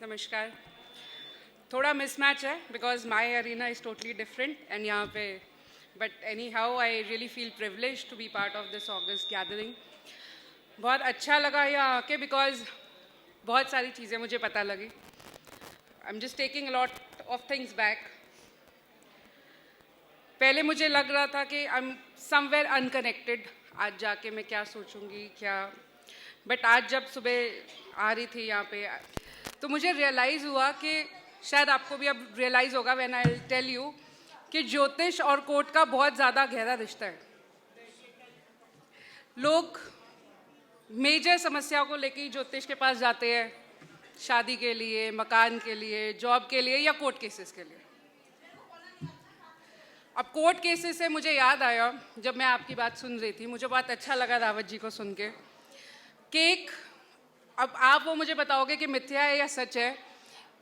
नमस्कार। थोड़ा मिसमैच है because my arena is totally different and यहाँ पे but anyhow I really feel privilege to be part of this august gathering. बहुत अच्छा लगा यहाँ आके बिकॉज बहुत सारी चीज़ें मुझे पता लगी। I am just taking lot of things back. पहले मुझे लग रहा था कि आई एम समवेयर अनकनेक्टेड, आज जाके मैं क्या सोचूंगी क्या, बट आज जब सुबह आ रही थी यहाँ पे तो मुझे रियलाइज़ हुआ कि शायद आपको भी अब रियलाइज़ होगा व्हेन आई टेल यू कि ज्योतिष और कोर्ट का बहुत ज़्यादा गहरा रिश्ता है। लोग मेजर समस्याओं को लेकर ज्योतिष के पास जाते हैं, शादी के लिए, मकान के लिए, जॉब के लिए या कोर्ट केसेस के लिए। अब कोर्ट केसेस से मुझे याद आया, जब मैं आपकी बात सुन रही थी मुझे बहुत अच्छा लगा रावत जी को सुन के केक। अब आप वो मुझे बताओगे कि मिथ्या है या सच है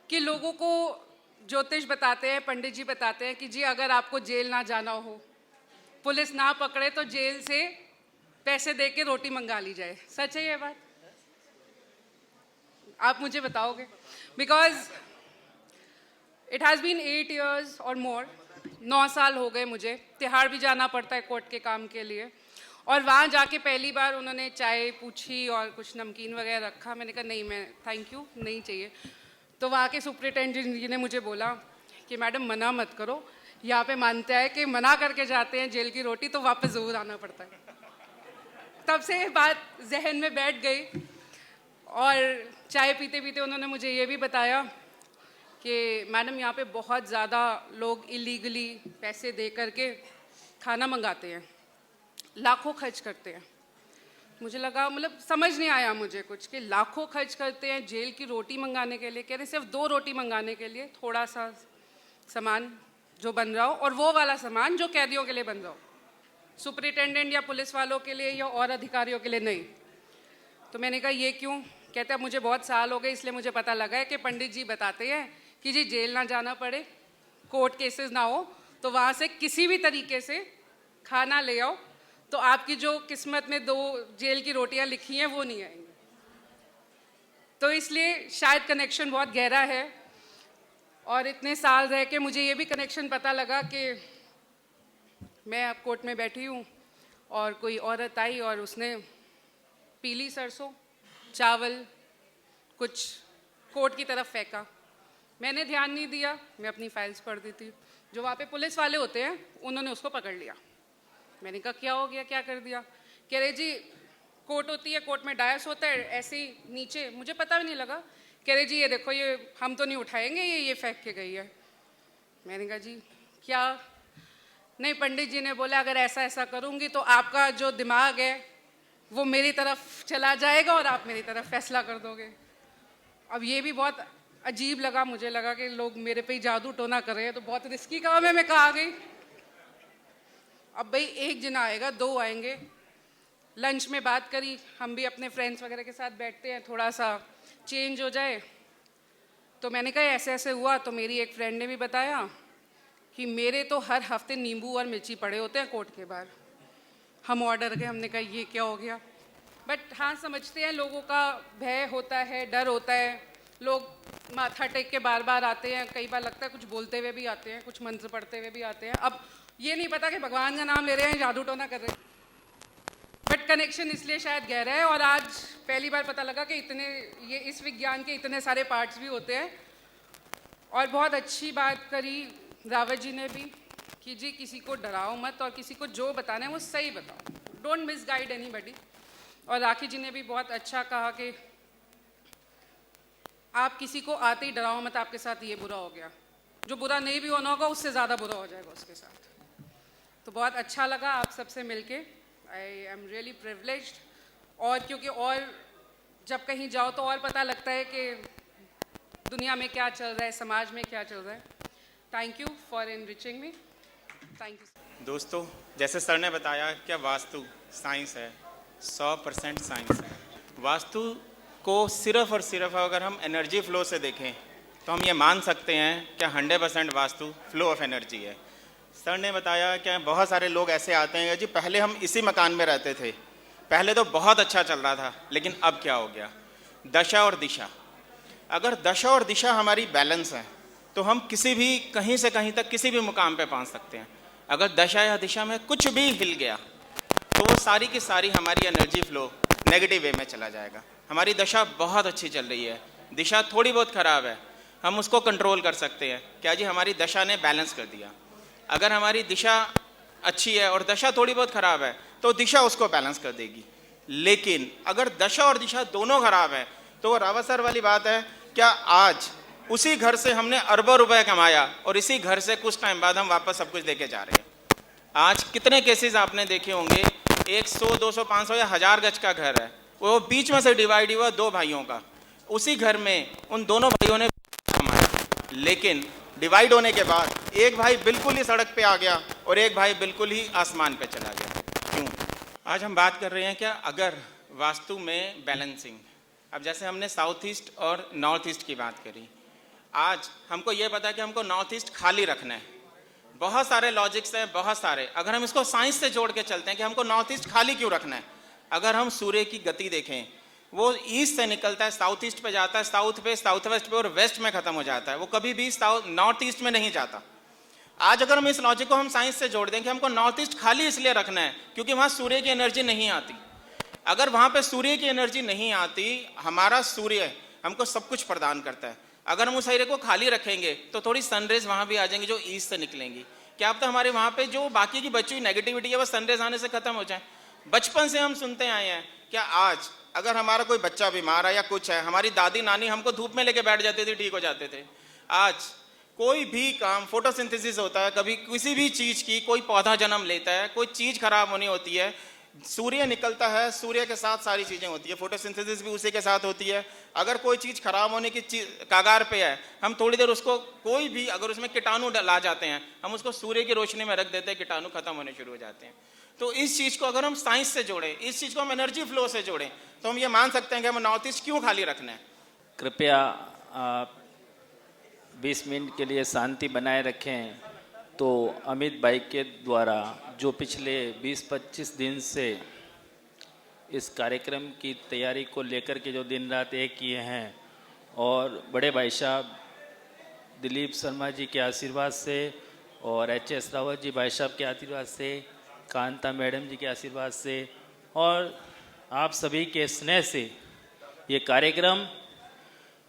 कि लोगों को ज्योतिष बताते हैं, पंडित जी बताते हैं कि जी अगर आपको जेल ना जाना हो, पुलिस ना पकड़े तो जेल से पैसे दे के रोटी मंगा ली जाए। सच है ये बात? आप मुझे बताओगे? Because it has been 8 years और मोर, 9 साल हो गए मुझे। तिहाड़ भी जाना पड़ता है कोर्ट के काम के लिए, और वहाँ जाके पहली बार उन्होंने चाय पूछी और कुछ नमकीन वगैरह रखा। मैंने कहा नहीं, मैं थैंक यू, नहीं चाहिए। तो वहाँ के सुपरिटेंडेंट जी ने मुझे बोला कि मैडम मना मत करो, यहाँ पे मानता है कि मना करके जाते हैं जेल की रोटी तो वापस ज़रूर आना पड़ता है। तब से ये बात जहन में बैठ गई और चाय पीते पीते उन्होंने मुझे ये भी बताया कि मैडम यहाँ पे बहुत ज़्यादा लोग इलीगली पैसे दे करके खाना मंगाते हैं, लाखों खर्च करते हैं। मुझे लगा, मतलब समझ नहीं आया मुझे कुछ कि लाखों खर्च करते हैं जेल की रोटी मंगाने के लिए। कह रहे सिर्फ 2 रोटी मंगाने के लिए, थोड़ा सा सामान जो बन रहा हो और वो वाला सामान जो कैदियों के लिए बन रहा हो, सुपरिटेंडेंट या पुलिस वालों के लिए या और अधिकारियों के लिए नहीं। तो मैंने कहा ये क्यों? कहते अब मुझे बहुत साल हो गए इसलिए मुझे पता लगा है कि पंडित जी बताते हैं कि जी जेल ना जाना पड़े, कोर्ट केसेस ना हो, तो वहाँ से किसी भी तरीके से खाना ले आओ तो आपकी जो किस्मत में 2 जेल की रोटियां लिखी हैं वो नहीं आएंगी। तो इसलिए शायद कनेक्शन बहुत गहरा है। और इतने साल रह के मुझे ये भी कनेक्शन पता लगा कि मैं अब कोर्ट में बैठी हूँ और कोई औरत आई और उसने पीली सरसों, चावल कुछ कोर्ट की तरफ फेंका। मैंने ध्यान नहीं दिया, मैं अपनी फाइल्स पढ़ दी थी। जो वहाँ पे पुलिस वाले होते हैं उन्होंने उसको पकड़ लिया। मैंने कहा क्या हो गया, क्या कर दिया? कह रहे जी कोर्ट होती है, कोर्ट में डायस होता है, ऐसे ही नीचे, मुझे पता भी नहीं लगा। कह रहे जी ये देखो, ये हम तो नहीं उठाएंगे, ये फेंक के गई है। मैंने कहा जी क्या? नहीं, पंडित जी ने बोला अगर ऐसा ऐसा करूँगी तो आपका जो दिमाग है वो मेरी तरफ चला जाएगा और आप मेरी तरफ फैसला कर दोगे। अब ये भी बहुत अजीब लगा, मुझे लगा कि लोग मेरे पे ही जादू टोना कर रहे हैं, तो बहुत रिस्की काम है। मैं कहा आ गई, अब भाई 1 जना आएगा, 2 आएंगे। लंच में बात करी, हम भी अपने फ्रेंड्स वगैरह के साथ बैठते हैं, थोड़ा सा चेंज हो जाए। तो मैंने कहा ऐसे ऐसे हुआ, तो मेरी एक फ्रेंड ने भी बताया कि मेरे तो हर हफ्ते नींबू और मिर्ची पड़े होते हैं कोर्ट के बाहर। हम ऑर्डर गए, हमने कहा ये क्या हो गया? बट हाँ, समझते हैं, लोगों का भय होता है, डर होता है, लोग माथा टेक के बार बार आते हैं। कई बार लगता है कुछ बोलते हुए भी आते हैं, कुछ मंत्र पढ़ते हुए भी आते हैं। अब ये नहीं पता कि भगवान का नाम ले रहे हैं, जादू टोना कर रहे हैं, बट कनेक्शन इसलिए शायद गहरा है। और आज पहली बार पता लगा कि इस विज्ञान के इतने सारे पार्ट्स भी होते हैं। और बहुत अच्छी बात करी रावत जी ने भी कि जी किसी को डराओ मत और किसी को जो बताना है वो सही बताओ, डोंट मिसगाइड एनीबॉडी। और राखी जी ने भी बहुत अच्छा कहा कि आप किसी को आते ही डराओ मत, आपके साथ ये बुरा हो गया, जो बुरा नहीं भी होना होगा उससे ज़्यादा बुरा हो जाएगा उसके साथ। तो बहुत अच्छा लगा आप सबसे मिलके, आई एम रियली प्रिविलेज्ड। और क्योंकि और जब कहीं जाओ तो और पता लगता है कि दुनिया में क्या चल रहा है, समाज में क्या चल रहा है। Thank you for enriching me. Thank you. दोस्तों, जैसे सर ने बताया क्या वास्तु साइंस है, 100% साइंस है। वास्तु को सिर्फ और सिर्फ अगर हम एनर्जी फ्लो से देखें तो हम ये मान सकते हैं कि 100% वास्तु फ्लो ऑफ एनर्जी है। सर ने बताया कि बहुत सारे लोग ऐसे आते हैं जी पहले हम इसी मकान में रहते थे, पहले तो बहुत अच्छा चल रहा था, लेकिन अब क्या हो गया? दशा और दिशा। अगर दशा और दिशा हमारी बैलेंस है तो हम किसी भी कहीं से कहीं तक किसी भी मुकाम पे पहुंच सकते हैं। अगर दशा या दिशा में कुछ भी हिल गया तो वो सारी की सारी हमारी एनर्जी फ्लो नेगेटिव वे में चला जाएगा। हमारी दशा बहुत अच्छी चल रही है, दिशा थोड़ी बहुत ख़राब है, हम उसको कंट्रोल कर सकते हैं। क्या जी, हमारी दशा ने बैलेंस कर दिया। अगर हमारी दिशा अच्छी है और दशा थोड़ी बहुत ख़राब है तो दिशा उसको बैलेंस कर देगी। लेकिन अगर दशा और दिशा दोनों खराब है तो वो रावत सर वाली बात है, क्या आज उसी घर से हमने अरबों रुपए कमाया और इसी घर से कुछ टाइम बाद हम वापस सब कुछ लेके जा रहे हैं। आज कितने केसेस आपने देखे होंगे, 100, 200, 500 या 1000 गज का घर है, वो बीच में से डिवाइड हुआ 2 भाइयों का। उसी घर में उन दोनों भाइयों ने कमाया, लेकिन डिवाइड होने के बाद एक भाई बिल्कुल ही सड़क पे आ गया और एक भाई बिल्कुल ही आसमान पे चला गया। क्यों? आज हम बात कर रहे हैं क्या, अगर वास्तु में बैलेंसिंग। अब जैसे हमने साउथ ईस्ट और नॉर्थ ईस्ट की बात करी, आज हमको ये पता है कि हमको नॉर्थ ईस्ट खाली रखना है। बहुत सारे लॉजिक्स हैं, बहुत सारे। अगर हम इसको साइंस से जोड़ के चलते हैं कि हमको नॉर्थ ईस्ट खाली क्यों रखना है, अगर हम सूर्य की गति देखें, वो ईस्ट से निकलता है, साउथ ईस्ट पे जाता है, साउथ पे, साउथ वेस्ट पे और वेस्ट में खत्म हो जाता है। वो कभी भी साउथ नॉर्थ ईस्ट में नहीं जाता। आज अगर हम इस लॉजिक को हम साइंस से जोड़ दें कि हमको नॉर्थ ईस्ट खाली इसलिए रखना है क्योंकि वहाँ सूर्य की एनर्जी नहीं आती। अगर वहाँ पे सूर्य की एनर्जी नहीं आती, हमारा सूर्य हमको सब कुछ प्रदान करता है। अगर हम उस एरिया को खाली रखेंगे तो थोड़ी सनरेज वहाँ भी आ जाएंगी जो ईस्ट से निकलेंगी। क्या अब तो हमारे वहाँ पे जो बाकी की बची हुई नेगेटिविटी है वो सनरेज आने से खत्म हो जाए। बचपन से हम सुनते आए हैं, क्या आज अगर हमारा कोई बच्चा बीमार है या कुछ है, हमारी दादी नानी हमको धूप में लेके बैठ जाती थी, ठीक हो जाते थे। आज कोई भी काम, फोटोसिंथेसिस होता है, कभी किसी भी चीज़ की, कोई पौधा जन्म लेता है, कोई चीज़ खराब होनी होती है, सूर्य निकलता है, सूर्य के साथ सारी चीज़ें होती है, फोटोसिंथेसिस भी उसी के साथ होती है। अगर कोई चीज़ खराब होने की कागार पे है, हम थोड़ी देर उसको, कोई भी अगर उसमें कीटाणु ला जाते हैं, हम उसको सूर्य की रोशनी में रख देते हैं, कीटाणु खत्म होने शुरू हो जाते हैं। तो इस चीज़ को अगर हम साइंस से जोड़ें, इस चीज़ को हम एनर्जी फ्लो से जोड़ें, तो हम ये मान सकते हैं कि हमें नॉर्थ ईस्ट क्यों खाली रखना है। कृपया आप 20 मिनट के लिए शांति बनाए रखें। तो अमित भाई के द्वारा जो पिछले 20-25 दिन से इस कार्यक्रम की तैयारी को लेकर के जो दिन रात एक किए हैं, और बड़े भाई साहब दिलीप शर्मा जी के आशीर्वाद से और HS रावत जी भाई साहब के आशीर्वाद से, कांता मैडम जी के आशीर्वाद से और आप सभी के स्नेह से ये कार्यक्रम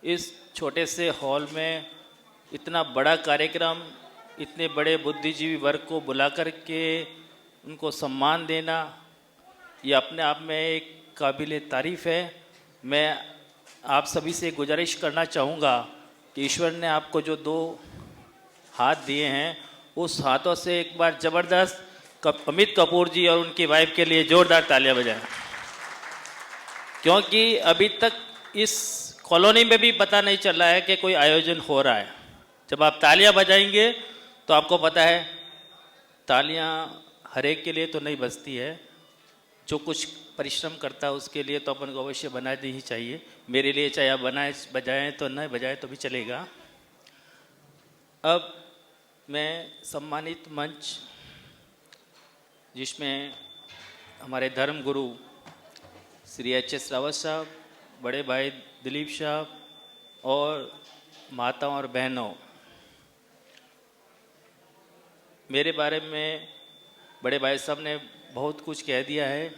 इस छोटे से हॉल में इतना बड़ा कार्यक्रम, इतने बड़े बुद्धिजीवी वर्ग को बुला कर के उनको सम्मान देना, ये अपने आप में एक काबिल तारीफ़ है। मैं आप सभी से गुजारिश करना चाहूँगा कि ईश्वर ने आपको जो 2 हाथ दिए हैं, उस हाथों से एक बार ज़बरदस्त अमित कपूर जी और उनकी वाइफ के लिए ज़ोरदार तालियां बजाएं, क्योंकि अभी तक इस कॉलोनी में भी पता नहीं चल रहा है कि कोई आयोजन हो रहा है। जब आप तालियां बजाएंगे तो आपको पता है तालियां हर एक के लिए तो नहीं बजती है, जो कुछ परिश्रम करता है उसके लिए तो अपन को अवश्य बनानी ही चाहिए। मेरे लिए चाहे आप बजाएं तो नहीं बजाएं तो भी चलेगा। अब मैं सम्मानित मंच, जिसमें हमारे धर्म गुरु श्री HS रावत साहब, बड़े भाई दिलीप साहब और माताओं और बहनों, मेरे बारे में बड़े भाई साहब ने बहुत कुछ कह दिया है।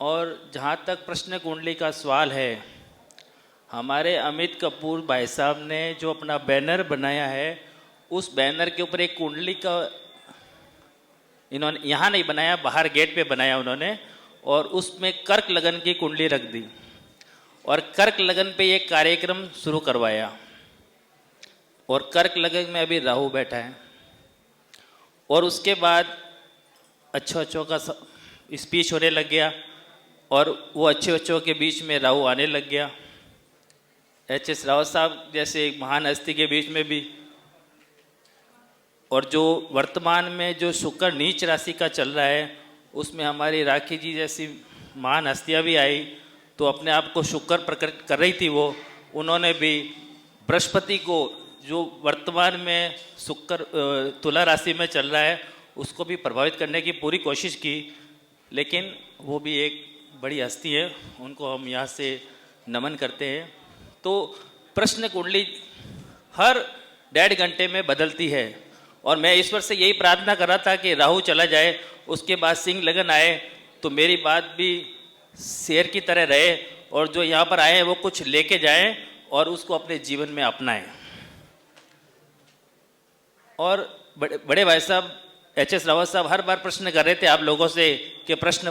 और जहाँ तक प्रश्न कुंडली का सवाल है, हमारे अमित कपूर भाई साहब ने जो अपना बैनर बनाया है, उस बैनर के ऊपर एक कुंडली का इन्होंने यहाँ नहीं बनाया, बाहर गेट पे बनाया उन्होंने, और उसमें कर्क लगन की कुंडली रख दी और कर्क लगन पे ये कार्यक्रम शुरू करवाया। और कर्क लगन में अभी राहु बैठा है और उसके बाद अच्छों का स्पीच होने लग गया और वो अच्छों के बीच में राहु आने लग गया। HS रावत साहब जैसे एक महान हस्ती के बीच में भी, और जो वर्तमान में जो शुक्र नीच राशि का चल रहा है, उसमें हमारी राखी जी जैसी महान हस्तियाँ भी आई, तो अपने आप को शुक्र प्रकट कर रही थी वो। उन्होंने भी बृहस्पति को, जो वर्तमान में शुक्र तुला राशि में चल रहा है, उसको भी प्रभावित करने की पूरी कोशिश की, लेकिन वो भी एक बड़ी हस्ती है, उनको हम यहाँ से नमन करते हैं। तो प्रश्न कुंडली हर 1.5 घंटे में बदलती है। और मैं ईश्वर से यही प्रार्थना कर रहा था कि राहु चला जाए, उसके बाद सिंह लगन आए, तो मेरी बात भी शेर की तरह रहे और जो यहाँ पर आए हैं वो कुछ लेके जाएं और उसको अपने जीवन में अपनाएं। और बड़े भाई साहब HS रावत साहब हर बार प्रश्न कर रहे थे आप लोगों से कि प्रश्न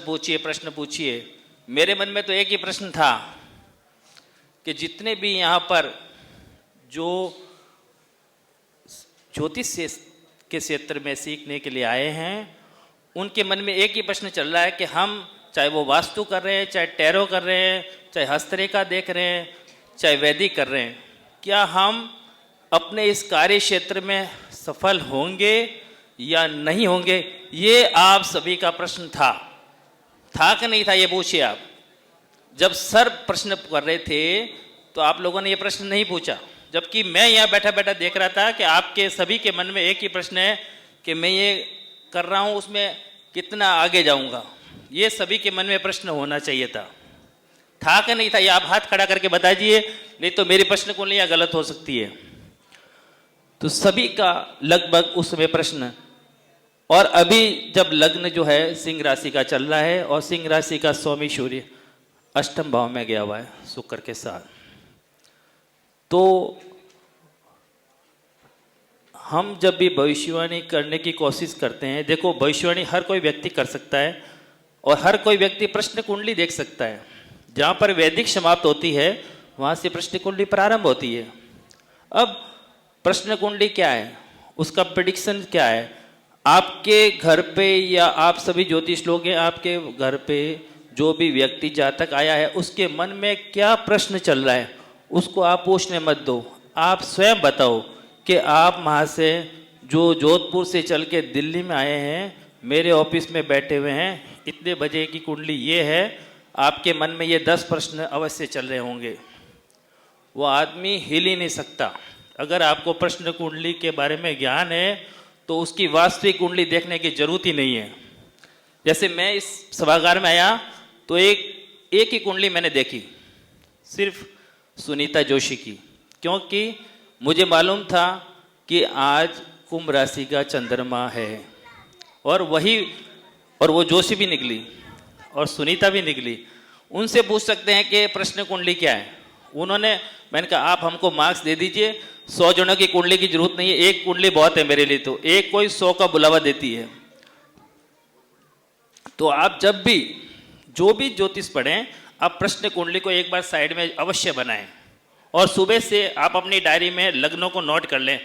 पूछिए। मेरे मन में तो एक ही प्रश्न था कि जितने भी यहाँ पर जो ज्योतिष के क्षेत्र में सीखने के लिए आए हैं, उनके मन में एक ही प्रश्न चल रहा है कि हम चाहे वो वास्तु कर रहे हैं, चाहे टैरो कर रहे हैं, चाहे हस्तरेखा देख रहे हैं, चाहे वैदिक कर रहे हैं, क्या हम अपने इस कार्य क्षेत्र में सफल होंगे या नहीं होंगे। ये आप सभी का प्रश्न था कि नहीं था, ये पूछिए आप। जब सर प्रश्न कर रहे थे तो आप लोगों ने ये प्रश्न नहीं पूछा, जबकि मैं यहाँ बैठा बैठा देख रहा था कि आपके सभी के मन में एक ही प्रश्न है कि मैं ये कर रहा हूँ उसमें कितना आगे जाऊँगा। ये सभी के मन में प्रश्न होना चाहिए था कि नहीं था, ये आप हाथ खड़ा करके बता दीजिए, नहीं तो मेरी प्रश्न कुंडलियाँ गलत हो सकती है। तो सभी का लगभग उस समय प्रश्न। और अभी जब लग्न जो है सिंह राशि का चल रहा है और सिंह राशि का स्वामी सूर्य अष्टम भाव में गया हुआ है शुक्र के साथ, तो हम जब भी भविष्यवाणी करने की कोशिश करते हैं, देखो भविष्यवाणी हर कोई व्यक्ति कर सकता है और हर कोई व्यक्ति प्रश्न कुंडली देख सकता है। जहाँ पर वैदिक समाप्त होती है वहाँ से प्रश्न कुंडली प्रारंभ होती है। अब प्रश्न कुंडली क्या है, उसका प्रेडिक्शन क्या है, आपके घर पे या आप सभी ज्योतिष लोग हैं, आपके घर पे जो भी व्यक्ति जातक आया है उसके मन में क्या प्रश्न चल रहा है, उसको आप पूछने मत दो। आप स्वयं बताओ कि आप वहाँ से जो जोधपुर से चल के दिल्ली में आए हैं, मेरे ऑफिस में बैठे हुए हैं, इतने बजे की कुंडली ये है, आपके मन में ये 10 प्रश्न अवश्य चल रहे होंगे। वो आदमी हिल ही नहीं सकता। अगर आपको प्रश्न कुंडली के बारे में ज्ञान है तो उसकी वास्तविक कुंडली देखने की जरूरत ही नहीं है। जैसे मैं इस सभागार में आया तो एक ही कुंडली मैंने देखी, सिर्फ सुनीता जोशी की, क्योंकि मुझे मालूम था कि आज कुंभ राशि का चंद्रमा है। और वो जोशी भी निकली और सुनीता भी निकली। उनसे पूछ सकते हैं कि प्रश्न कुंडली क्या है। मैंने कहा आप हमको मार्क्स दे दीजिए, 100 जनों की कुंडली की जरूरत नहीं है, एक कुंडली बहुत है मेरे लिए, तो एक कोई 100 का बुलावा देती है। तो आप जब भी जो भी ज्योतिष पढ़ें, आप प्रश्न कुंडली को एक बार साइड में अवश्य बनाएं और सुबह से आप अपनी डायरी में लग्नों को नोट कर लें।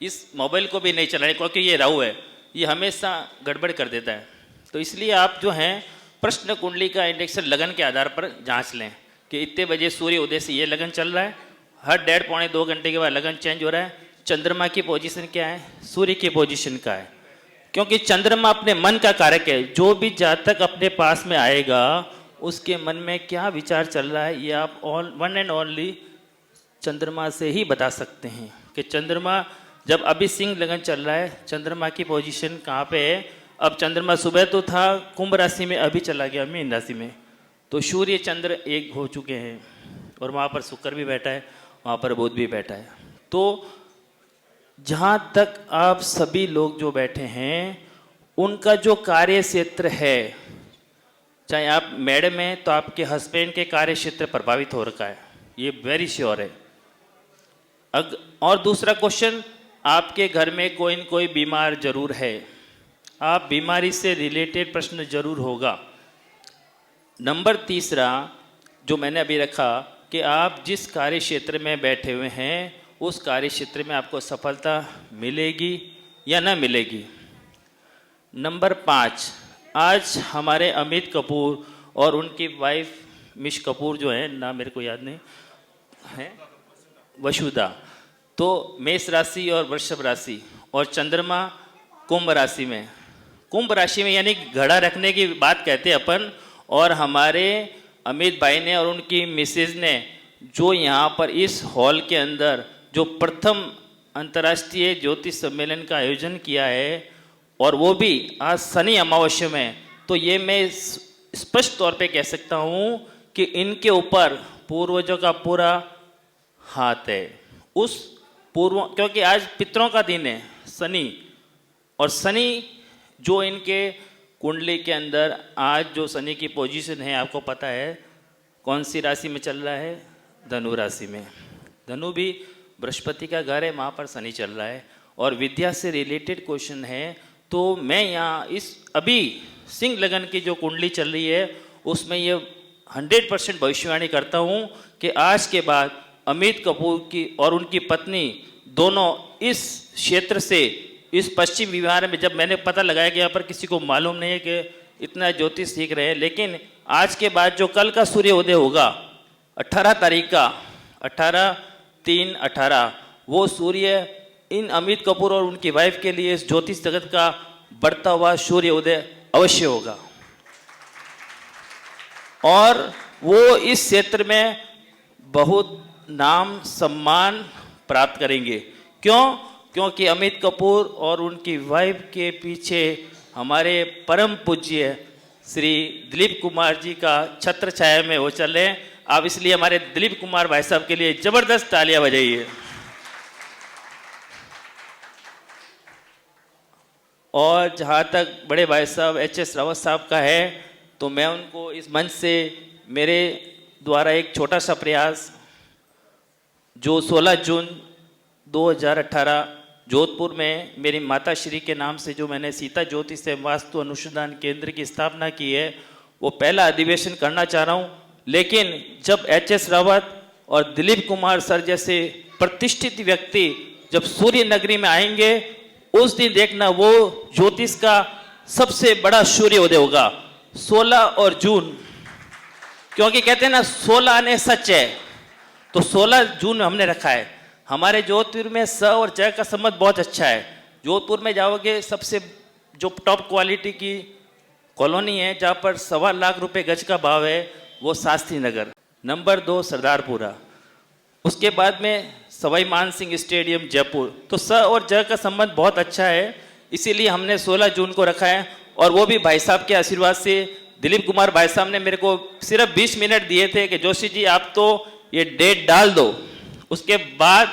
इस मोबाइल को भी नहीं चलाएं, क्योंकि ये राहु है, ये हमेशा गड़बड़ कर देता है। तो इसलिए आप जो हैं प्रश्न कुंडली का इंडेक्शन लगन के आधार पर जांच लें कि इतने बजे सूर्य उदय से ये लगन चल रहा है, हर 1.5-पौने 2 घंटे के बाद लगन चेंज हो रहा है, चंद्रमा की पोजीशन क्या है, सूर्य की पोजीशन क्या है। क्योंकि चंद्रमा अपने मन का कारक है। जो भी जातक अपने पास में आएगा उसके मन में क्या विचार चल रहा है, ये आप वन एंड ओनली चंद्रमा से ही बता सकते हैं कि चंद्रमा जब अभी सिंह लगन चल रहा है, चंद्रमा की पोजीशन कहाँ पे है। अब चंद्रमा सुबह तो था कुंभ राशि में, अभी चला गया मीन राशि में, तो सूर्य चंद्र एक हो चुके हैं और वहाँ पर शुक्र भी बैठा है, वहाँ पर बुध भी बैठा है। तो जहाँ तक आप सभी लोग जो बैठे हैं उनका जो कार्य क्षेत्र है, चाहे आप मैडम हैं तो आपके हस्बैंड के कार्य क्षेत्र प्रभावित हो रखा है, ये वेरी श्योर है। और दूसरा क्वेश्चन, आपके घर में कोई न कोई बीमार जरूर है, आप बीमारी से रिलेटेड प्रश्न जरूर होगा। नंबर तीसरा जो मैंने अभी रखा कि आप जिस कार्य क्षेत्र में बैठे हुए हैं उस कार्य क्षेत्र में आपको सफलता मिलेगी या ना मिलेगी। नंबर 5, आज हमारे अमित कपूर और उनकी वाइफ मिश कपूर जो है, नाम मेरे को याद नहीं है, वसुधा, तो मेष राशि और वृषभ राशि और चंद्रमा कुंभ राशि में। कुंभ राशि में यानी घड़ा रखने की बात कहते हैं अपन। और हमारे अमित भाई ने और उनकी मिसेज ने जो यहाँ पर इस हॉल के अंदर जो प्रथम अंतर्राष्ट्रीय ज्योतिष सम्मेलन का आयोजन किया है, और वो भी आज शनि अमावस्या में, तो ये मैं स्पष्ट तौर पे कह सकता हूँ कि इनके ऊपर पूर्वजों का पूरा हाथ है। उस पूर्व, क्योंकि आज पितरों का दिन है, शनि, और शनि जो इनके कुंडली के अंदर आज जो शनि की पोजीशन है, आपको पता है कौन सी राशि में चल रहा है? धनु राशि में। धनु भी बृहस्पति का घर है, वहाँ पर शनि चल रहा है और विद्या से रिलेटेड क्वेश्चन है। तो मैं यहाँ इस अभी सिंह लगन की जो कुंडली चल रही है उसमें ये 100% भविष्यवाणी करता हूँ कि आज के बाद अमित कपूर की और उनकी पत्नी दोनों इस क्षेत्र से, इस पश्चिम विहार में, जब मैंने पता लगाया कि यहाँ पर किसी को मालूम नहीं है कि इतना ज्योतिष सीख रहे हैं, लेकिन आज के बाद जो कल का सूर्य उदय होगा 18 तारीख का, 18/3/18, वो सूर्य इन अमित कपूर और उनकी वाइफ के लिए इस ज्योतिष जगत का बढ़ता हुआ सूर्य उदय अवश्य होगा और वो इस क्षेत्र में बहुत नाम सम्मान प्राप्त करेंगे। क्यों? क्योंकि अमित कपूर और उनकी वाइफ के पीछे हमारे परम पूज्य श्री दिलीप कुमार जी का छत्र छाया में वो चल रहे हैं। आप इसलिए हमारे दिलीप कुमार भाई साहब के लिए जबरदस्त तालियां बजाइए। और जहाँ तक बड़े भाई साहब HS रावत साहब का है, तो मैं उनको इस मंच से मेरे द्वारा एक छोटा सा प्रयास, जो 16 जून 2018 जोधपुर में मेरी माता श्री के नाम से जो मैंने सीता ज्योतिष एवं वास्तु अनुसंधान केंद्र की स्थापना की है, वो पहला अधिवेशन करना चाह रहा हूँ। लेकिन जब HS रावत और दिलीप कुमार सर जैसे प्रतिष्ठित व्यक्ति जब सूर्य नगरी में आएंगे, उस दिन देखना वो ज्योतिष का सबसे बड़ा सूर्य उदय होगा 16 और जून। क्योंकि कहते हैं ना 16 आने सच है, तो 16 जून में हमने रखा है। हमारे जोधपुर में स और च का संबंध बहुत अच्छा है। जोधपुर में जाओगे, सबसे जो टॉप क्वालिटी की कॉलोनी है जहाँ पर 1.25 लाख रुपए गज का भाव है, वो शास्त्री नगर। नंबर 2 सरदारपुरा, उसके बाद में सवाई मान सिंह स्टेडियम जयपुर। तो स और ज का संबंध बहुत अच्छा है, इसीलिए हमने 16 जून को रखा है। और वो भी भाई साहब के आशीर्वाद से, दिलीप कुमार भाई साहब ने मेरे को सिर्फ 20 मिनट दिए थे कि जोशी जी आप तो ये डेट डाल दो, उसके बाद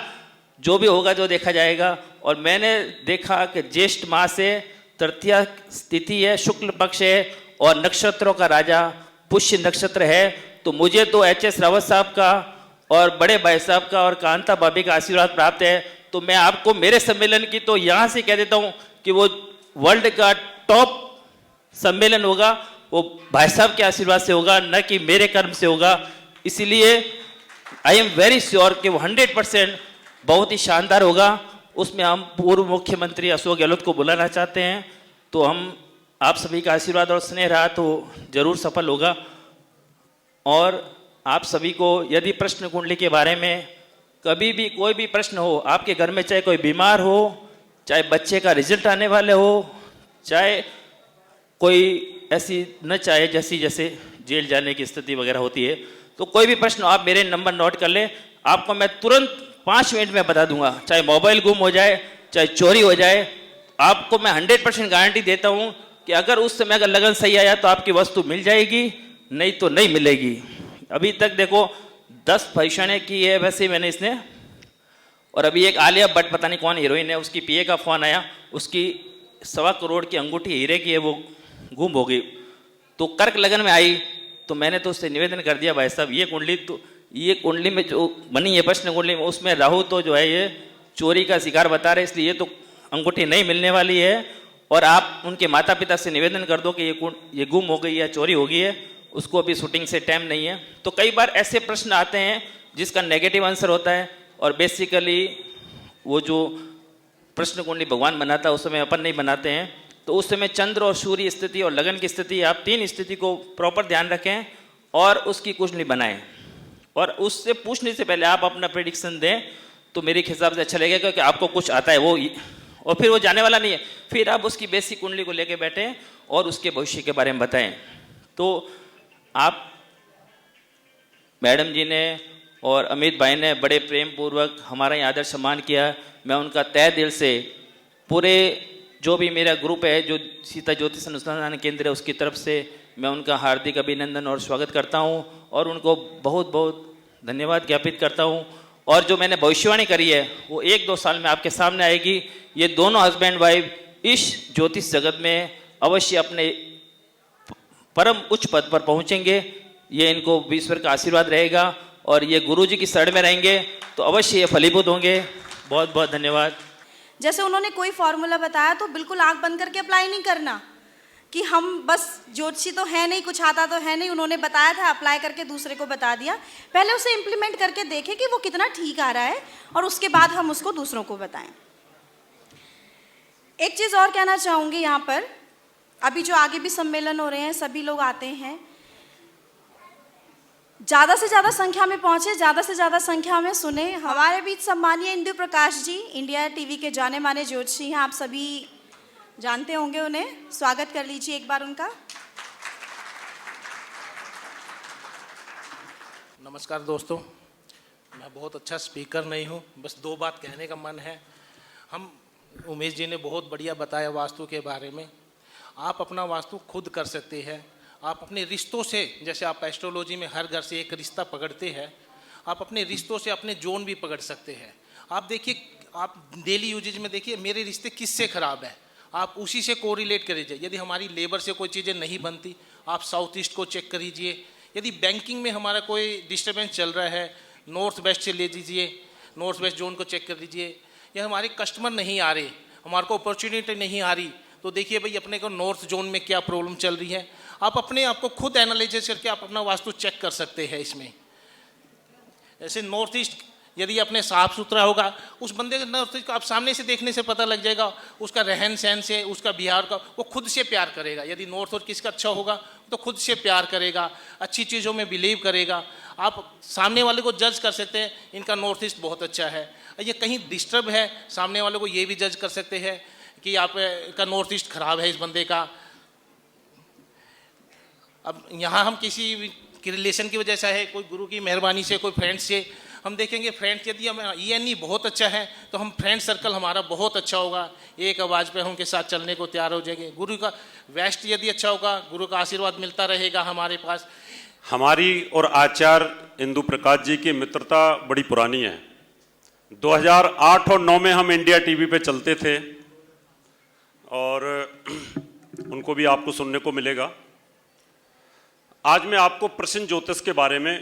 जो भी होगा जो देखा जाएगा। और मैंने देखा कि ज्येष्ठ मास है, तृतीया स्थिति है, शुक्ल पक्ष है और नक्षत्रों का राजा पुष्य नक्षत्र है। तो मुझे तो HS रावत साहब का और बड़े भाई साहब का और कांता भाभी का आशीर्वाद प्राप्त है। तो मैं आपको मेरे सम्मेलन की तो यहाँ से कह देता हूँ कि वो वर्ल्ड का टॉप सम्मेलन होगा, वो भाई साहब के आशीर्वाद से होगा, न कि मेरे कर्म से होगा। इसीलिए आई एम वेरी श्योर कि वो 100% बहुत ही शानदार होगा। उसमें हम पूर्व मुख्यमंत्री अशोक गहलोत को बुलाना चाहते हैं, तो हम आप सभी का आशीर्वाद और स्नेह रहा तो जरूर सफल होगा। और आप सभी को यदि प्रश्न कुंडली के बारे में कभी भी कोई भी प्रश्न हो, आपके घर में चाहे कोई बीमार हो, चाहे बच्चे का रिजल्ट आने वाले हो, चाहे कोई ऐसी न चाहे जैसे जेल जाने की स्थिति वगैरह होती है, तो कोई भी प्रश्न आप मेरे नंबर नोट कर लें, आपको मैं तुरंत 5 मिनट में बता दूंगा। चाहे मोबाइल गुम हो जाए, चाहे चोरी हो जाए, आपको मैं 100% गारंटी देता हूं कि अगर उस समय अगर लगन सही आया तो आपकी वस्तु मिल जाएगी, नहीं तो नहीं मिलेगी। अभी तक देखो 10 भविष्यवाणी की है वैसे मैंने इसने। और अभी एक आलिया भट्ट, पता नहीं कौन हीरोइन है, उसकी PA का फ़ोन आया, उसकी 1.25 करोड़ की अंगूठी हीरे की है, वो गुम हो गई। तो कर्क लगन में आई, तो मैंने तो उससे निवेदन कर दिया, भाई साहब ये कुंडली में जो बनी है प्रश्न कुंडली में, उसमें राहु तो जो है ये चोरी का शिकार बता रहे, इसलिए ये तो अंगूठी नहीं मिलने वाली है। और आप उनके माता पिता से निवेदन कर दो कि ये गुम हो गई या चोरी हो गई है, उसको अभी शूटिंग से टाइम नहीं है। तो कई बार ऐसे प्रश्न आते हैं जिसका नेगेटिव आंसर होता है, और बेसिकली वो जो प्रश्न कुंडली भगवान बनाता है उस समय अपन नहीं बनाते हैं। तो उस समय चंद्र और सूर्य स्थिति और लगन की स्थिति, आप 3 स्थिति को प्रॉपर ध्यान रखें और उसकी कुंडली बनाएं। और उससे पूछने से पहले आप अपना प्रेडिक्शन दें, तो मेरे हिसाब से अच्छा लगेगा कि आपको कुछ आता है वो, और फिर वो जाने वाला नहीं है। फिर आप उसकी बेसिक कुंडली को लेके बैठें और उसके भविष्य के बारे में बताएं। तो आप मैडम जी ने और अमित भाई ने बड़े प्रेम पूर्वक हमारा यहाँ आदर सम्मान किया। मैं उनका तहे दिल से, पूरे जो भी मेरा ग्रुप है जो सीता ज्योतिष अनुसंधान केंद्र है उसकी तरफ से मैं उनका हार्दिक अभिनंदन और स्वागत करता हूँ और उनको बहुत बहुत धन्यवाद ज्ञापित करता हूँ। और जो मैंने भविष्यवाणी करी है वो 1-2 साल में आपके सामने आएगी। ये दोनों हस्बैंड वाइफ इस ज्योतिष जगत में अवश्य अपने परम उच्च पद पर पहुंचेंगे। ये इनको ईश्वर का आशीर्वाद रहेगा और ये गुरु जी की शरण में रहेंगे तो अवश्य ये फलीभूत होंगे। बहुत बहुत धन्यवाद। जैसे उन्होंने कोई फॉर्मूला बताया तो बिल्कुल आंख बंद करके अप्लाई नहीं करना कि हम बस ज्योतिषी तो है नहीं, कुछ आता तो है नहीं। उन्होंने बताया था, अप्लाई करके दूसरे को बता दिया। पहले उसे इम्प्लीमेंट करके देखें कि वो कितना ठीक आ रहा है और उसके बाद हम उसको दूसरों को बताएं। एक चीज़ और कहना चाहूँगी यहाँ पर, अभी जो आगे भी सम्मेलन हो रहे हैं सभी लोग आते हैं, ज़्यादा से ज़्यादा संख्या में पहुँचे, ज़्यादा से ज़्यादा संख्या में सुने। हमारे बीच सम्मानीय इंदु प्रकाश जी, इंडिया टीवी के जाने माने ज्योतिषी हैं, आप सभी जानते होंगे उन्हें। स्वागत कर लीजिए एक बार उनका। नमस्कार दोस्तों, मैं बहुत अच्छा स्पीकर नहीं हूँ, बस 2 बात कहने का मन है। हम उमेश जी ने बहुत बढ़िया बताया वास्तु के बारे में। आप अपना वास्तु खुद कर सकते हैं। आप अपने रिश्तों से, जैसे आप एस्ट्रोलॉजी में हर घर से एक रिश्ता पकड़ते हैं, आप अपने रिश्तों से अपने जोन भी पकड़ सकते हैं। आप देखिए, आप डेली यूजेज में देखिए मेरे रिश्ते किससे ख़राब है, आप उसी से कोरिलेट करिए। यदि हमारी लेबर से कोई चीज़ें नहीं बनती, आप साउथ ईस्ट को चेक करिए। यदि बैंकिंग में हमारा कोई डिस्टर्बेंस चल रहा है, नॉर्थ वेस्ट से ले लीजिए, नॉर्थ वेस्ट जोन को चेक कर लीजिए। या हमारे कस्टमर नहीं आ रहे, हमारे को अपॉर्चुनिटी नहीं आ रही, तो देखिए भाई अपने को नॉर्थ जोन में क्या प्रॉब्लम चल रही है। आप अपने आप को खुद एनालिसिस करके आप अपना वास्तु चेक कर सकते हैं इसमें। ऐसे नॉर्थ ईस्ट यदि अपने साफ सुथरा होगा, उस बंदे के नॉर्थ ईस्ट को आप सामने से देखने से पता लग जाएगा, उसका रहन सहन से, उसका बिहार का, वो खुद से प्यार करेगा। यदि नॉर्थ और किसका अच्छा होगा तो खुद से प्यार करेगा, अच्छी चीज़ों में बिलीव करेगा। आप सामने वाले को जज कर सकते हैं, इनका नॉर्थ ईस्ट बहुत अच्छा है। ये कहीं डिस्टर्ब है, सामने वाले को ये भी जज कर सकते हैं कि आप का नॉर्थ ईस्ट खराब है इस बंदे का। अब यहाँ हम किसी की रिलेशन की वजह से है, कोई गुरु की मेहरबानी से, कोई फ्रेंड से हम देखेंगे। फ्रेंड्स यदि हम ENE बहुत अच्छा है तो हम फ्रेंड सर्कल हमारा बहुत अच्छा होगा, एक आवाज़ पे हम उनके साथ चलने को तैयार हो जाएंगे। गुरु का वेस्ट यदि अच्छा होगा, गुरु का आशीर्वाद मिलता रहेगा हमारे पास। हमारी और आचार्य इंदु प्रकाश जी की मित्रता बड़ी पुरानी है। 2008 और 9 में हम इंडिया टीवी पे चलते थे और उनको भी आपको सुनने को मिलेगा। आज मैं आपको प्रश्न ज्योतिष के बारे में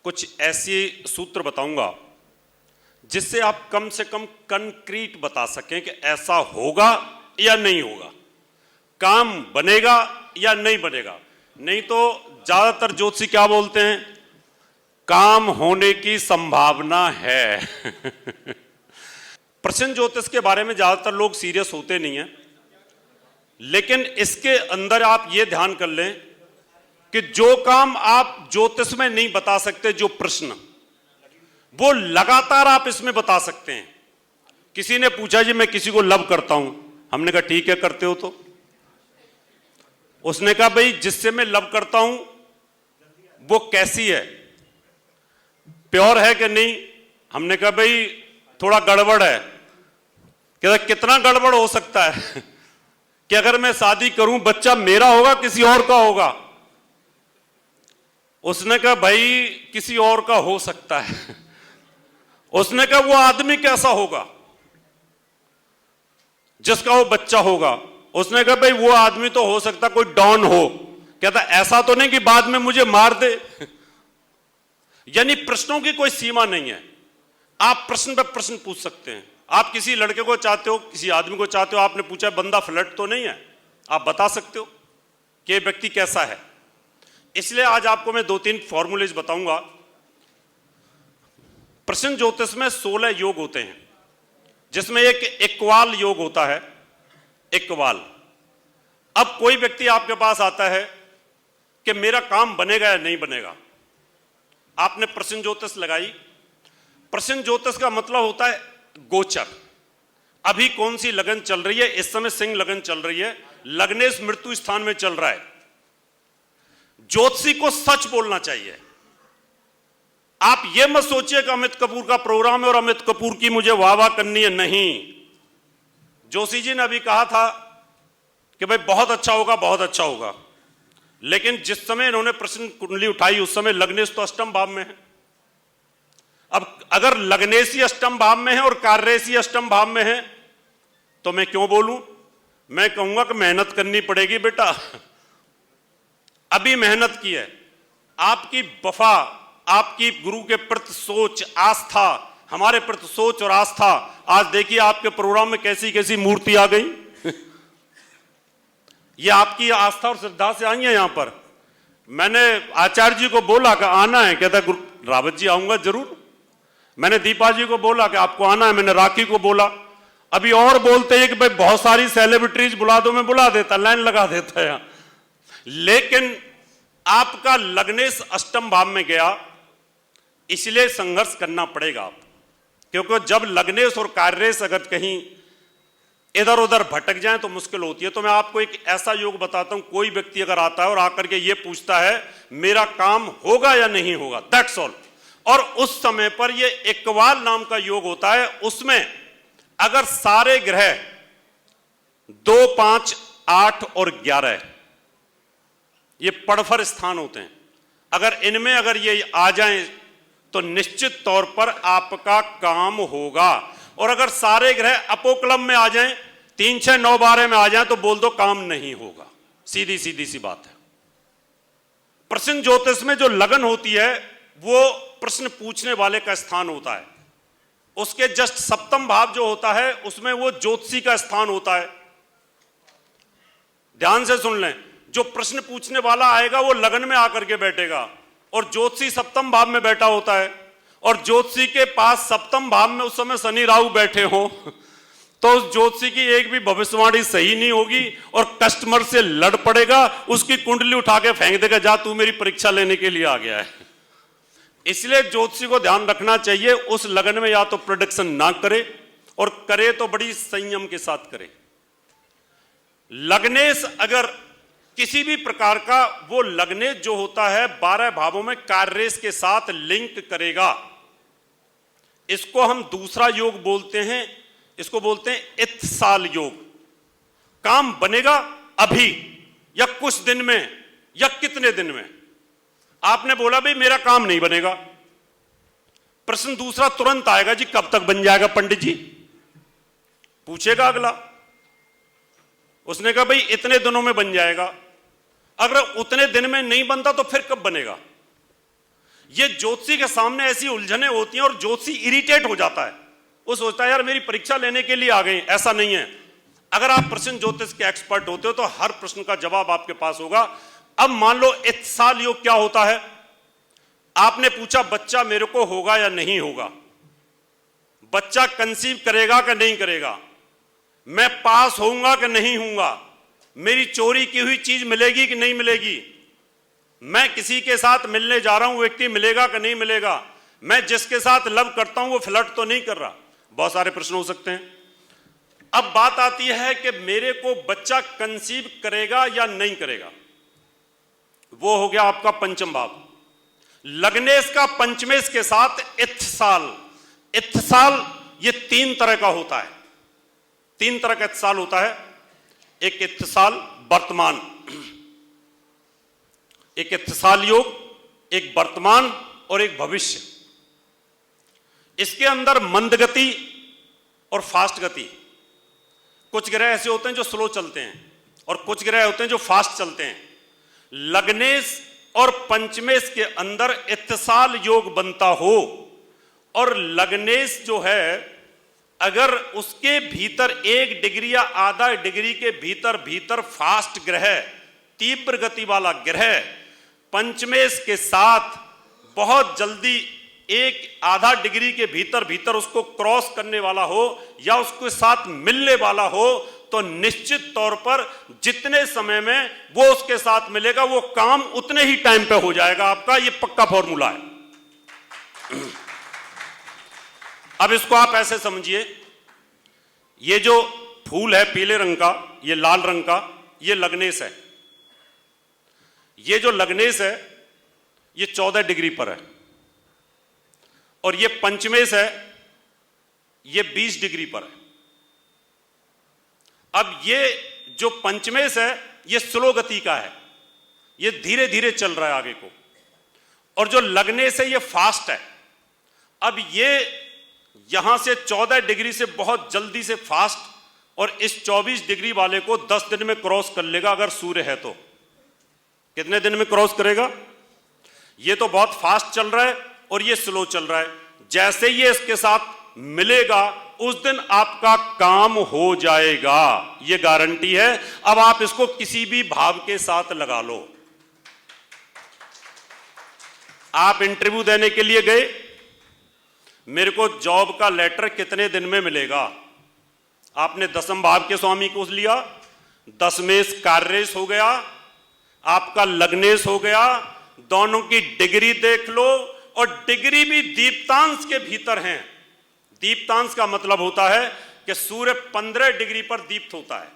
कुछ ऐसे सूत्र बताऊंगा जिससे आप कम से कम कंक्रीट बता सकें कि ऐसा होगा या नहीं होगा, काम बनेगा या नहीं बनेगा। नहीं तो ज्यादातर ज्योतिषी क्या बोलते हैं, काम होने की संभावना है। प्रश्न ज्योतिष के बारे में ज्यादातर लोग सीरियस होते नहीं हैं, लेकिन इसके अंदर आप ये ध्यान कर लें कि जो काम आप ज्योतिष में नहीं बता सकते, जो प्रश्न, वो लगातार आप इसमें बता सकते हैं। किसी ने पूछा जी मैं किसी को लव करता हूं, हमने कहा ठीक है करते हो तो। उसने कहा भाई जिससे मैं लव करता हूं वो कैसी है, प्योर है कि नहीं। हमने कहा भाई थोड़ा गड़बड़ है। कहता कितना गड़बड़ हो सकता है कि अगर मैं शादी करूं बच्चा मेरा होगा किसी और का होगा। उसने कहा भाई किसी और का हो सकता है। उसने कहा वो आदमी कैसा होगा जिसका वो बच्चा होगा। उसने कहा भाई वो आदमी तो हो सकता कोई डॉन हो। कहता ऐसा तो नहीं कि बाद में मुझे मार दे। यानी प्रश्नों की कोई सीमा नहीं है, आप प्रश्न पर प्रश्न पूछ सकते हैं। आप किसी लड़के को चाहते हो, किसी आदमी को चाहते हो, आपने पूछा बंदा फ्लर्ट तो नहीं है, आप बता सकते हो कि व्यक्ति कैसा है। इसलिए आज आपको मैं 2-3 फॉर्मूलेज बताऊंगा। प्रश्न ज्योतिष में 16 योग होते हैं, जिसमें एक इक्वाल योग होता है। इक्वाल, अब कोई व्यक्ति आपके पास आता है कि मेरा काम बनेगा या नहीं बनेगा। आपने प्रश्न ज्योतिष लगाई। प्रश्न ज्योतिष का मतलब होता है गोचर। अभी कौन सी लगन चल रही है, इस समय सिंह लगन चल रही है, लग्नेश मृत्यु स्थान में चल रहा है। ज्योतिषी को सच बोलना चाहिए। आप यह मत सोचिए कि अमित कपूर का प्रोग्राम है और अमित कपूर की मुझे वाह वाह करनी है। नहीं, जोशी जी ने अभी कहा था कि भाई बहुत अच्छा होगा, बहुत अच्छा होगा, लेकिन जिस समय इन्होंने प्रश्न कुंडली उठाई उस समय लग्नेश तो अष्टम भाव में है। अब अगर लग्नेशी अष्टम भाव में है और कार्येशी अष्टम भाव में है तो मैं क्यों बोलूं? मैं कहूंगा कि मेहनत करनी पड़ेगी बेटा। अभी मेहनत की है, आपकी वफा, आपकी गुरु के प्रति सोच, आस्था, हमारे प्रति सोच और आस्था, आज देखिए आपके प्रोग्राम में कैसी कैसी मूर्ति आ गई। ये आपकी आस्था और श्रद्धा से आई है यहां पर। मैंने आचार्य जी को बोला कि आना है, कहता गुरु रावत जी आऊंगा जरूर। मैंने दीपा जी को बोला कि आपको आना है, मैंने राखी को बोला। अभी और बोलते हैं कि भाई बहुत सारी सेलिब्रिटीज बुला दो, मैं बुला देता, लाइन लगा देता है। लेकिन आपका लग्नेश अष्टम भाव में गया, इसलिए संघर्ष करना पड़ेगा आप, क्योंकि जब लग्नेश और कार्येश अगर कहीं इधर उधर भटक जाए तो मुश्किल होती है। तो मैं आपको एक ऐसा योग बताता हूं, कोई व्यक्ति अगर आता है और आकर के ये पूछता है मेरा काम होगा या नहीं होगा, दैट्स ऑल। और उस समय पर ये इकवाल नाम का योग होता है, उसमें अगर सारे ग्रह 2, 5, 8 और 11 ये पड़फर स्थान होते हैं, अगर इनमें अगर ये आ जाएं तो निश्चित तौर पर आपका काम होगा। और अगर सारे ग्रह अपोक्लम में आ जाएं, 3, 6, 9, 12 में आ जाएं तो बोल दो काम नहीं होगा। सीधी सीधी सी बात है। प्रश्न ज्योतिष में जो लगन होती है वो प्रश्न पूछने वाले का स्थान होता है। उसके जस्ट सप्तम भाव जो होता है उसमें वो ज्योतिषी का स्थान होता है। ध्यान से सुन लें, जो प्रश्न पूछने वाला आएगा वो लगन में आकर के बैठेगा और ज्योतिषी सप्तम भाव में बैठा होता है। और ज्योतिषी के पास सप्तम भाव में उस समय शनि राहु बैठे हो तो उस ज्योतिषी की एक भी भविष्यवाणी सही नहीं होगी और कस्टमर से लड़ पड़ेगा, उसकी कुंडली उठा के फेंक देगा, जा तू मेरी परीक्षा लेने के लिए आ गया है। इसलिए ज्योतिषी को ध्यान रखना चाहिए, उस लगन में या तो प्रोडक्शन ना करे और करे तो बड़ी संयम के साथ करे। लग्नेश अगर किसी भी प्रकार का वो लग्नेश जो होता है 12 भावों में कार्येश के साथ लिंक करेगा, इसको हम दूसरा योग बोलते हैं, इसको बोलते हैं इत्साल योग। काम बनेगा अभी या कुछ दिन में या कितने दिन में। आपने बोला भाई मेरा काम नहीं बनेगा, प्रश्न दूसरा तुरंत आएगा, जी कब तक बन जाएगा पंडित जी, पूछेगा अगला। उसने कहा भाई इतने दिनों में बन जाएगा। अगर उतने दिन में नहीं बनता तो फिर कब बनेगा। ये ज्योतिषी के सामने ऐसी उलझने होती हैं और ज्योतिषी इरिटेट हो जाता है, वो सोचता है यार मेरी परीक्षा लेने के लिए आ गए। ऐसा नहीं है। अगर आप प्रश्न ज्योतिष के एक्सपर्ट होते हो तो हर प्रश्न का जवाब आपके पास होगा। अब मान लो इत्साल योग क्या होता है, आपने पूछा बच्चा मेरे को होगा या नहीं होगा, बच्चा कंसीव करेगा कि नहीं करेगा, मैं पास होऊंगा कि नहीं होऊंगा, मेरी चोरी की हुई चीज मिलेगी कि नहीं मिलेगी, मैं किसी के साथ मिलने जा रहा हूं व्यक्ति मिलेगा कि नहीं मिलेगा, मैं जिसके साथ लव करता हूं वो फ्लर्ट तो नहीं कर रहा। बहुत सारे प्रश्न हो सकते हैं। अब बात आती है कि मेरे को बच्चा कंसीव करेगा या नहीं करेगा, वो हो गया आपका पंचम भाव। लग्नेश का पंचमेश के साथ इत्साल। इत्साल ये 3 तरह का होता है, 3 तरह का इत्साल होता है। एक इत्साल वर्तमान, एक इत्साल योग, एक वर्तमान और एक भविष्य। इसके अंदर मंद गति और फास्ट गति। कुछ ग्रह ऐसे होते हैं जो स्लो चलते हैं और कुछ ग्रह होते हैं जो फास्ट चलते हैं। लग्नेश और पंचमेश के अंदर इत्साल योग बनता हो और लग्नेश जो है अगर उसके भीतर 1 डिग्री या आधा डिग्री के भीतर फास्ट ग्रह, तीव्र गति वाला ग्रह पंचमेश के साथ बहुत जल्दी 1 आधा डिग्री के भीतर उसको क्रॉस करने वाला हो या उसके साथ मिलने वाला हो तो निश्चित तौर पर जितने समय में वो उसके साथ मिलेगा वो काम उतने ही टाइम पे हो जाएगा आपका। ये पक्का फॉर्मूला है। अब इसको आप ऐसे समझिए, ये जो फूल है पीले रंग का, ये लाल रंग का, ये लग्नेश है। ये जो लग्नेश है ये 14 डिग्री पर है और ये पंचमेश है ये 20 डिग्री पर है। अब ये जो पंचमेश है ये स्लो गति का है, ये धीरे धीरे चल रहा है आगे को, और जो लग्नेश है ये फास्ट है। अब ये यहां से 14 डिग्री से बहुत जल्दी से फास्ट, और इस 24 डिग्री वाले को 10 दिन में क्रॉस कर लेगा अगर सूर्य है तो। कितने दिन में क्रॉस करेगा? ये तो बहुत फास्ट चल रहा है और ये स्लो चल रहा है। जैसे ये इसके साथ मिलेगा उस दिन आपका काम हो जाएगा, ये गारंटी है। अब आप इसको किसी भी भाव के साथ लगा लो। आप इंटरव्यू देने के लिए गए, मेरे को जॉब का लेटर कितने दिन में मिलेगा? आपने 10th भाव के स्वामी को लिया, 10वेश कार्येश हो गया, आपका लग्नेश हो गया, दोनों की डिग्री देख लो, और डिग्री भी दीप्तांश के भीतर हैं। दीप्तांश का मतलब होता है कि सूर्य 15 डिग्री पर दीप्त होता है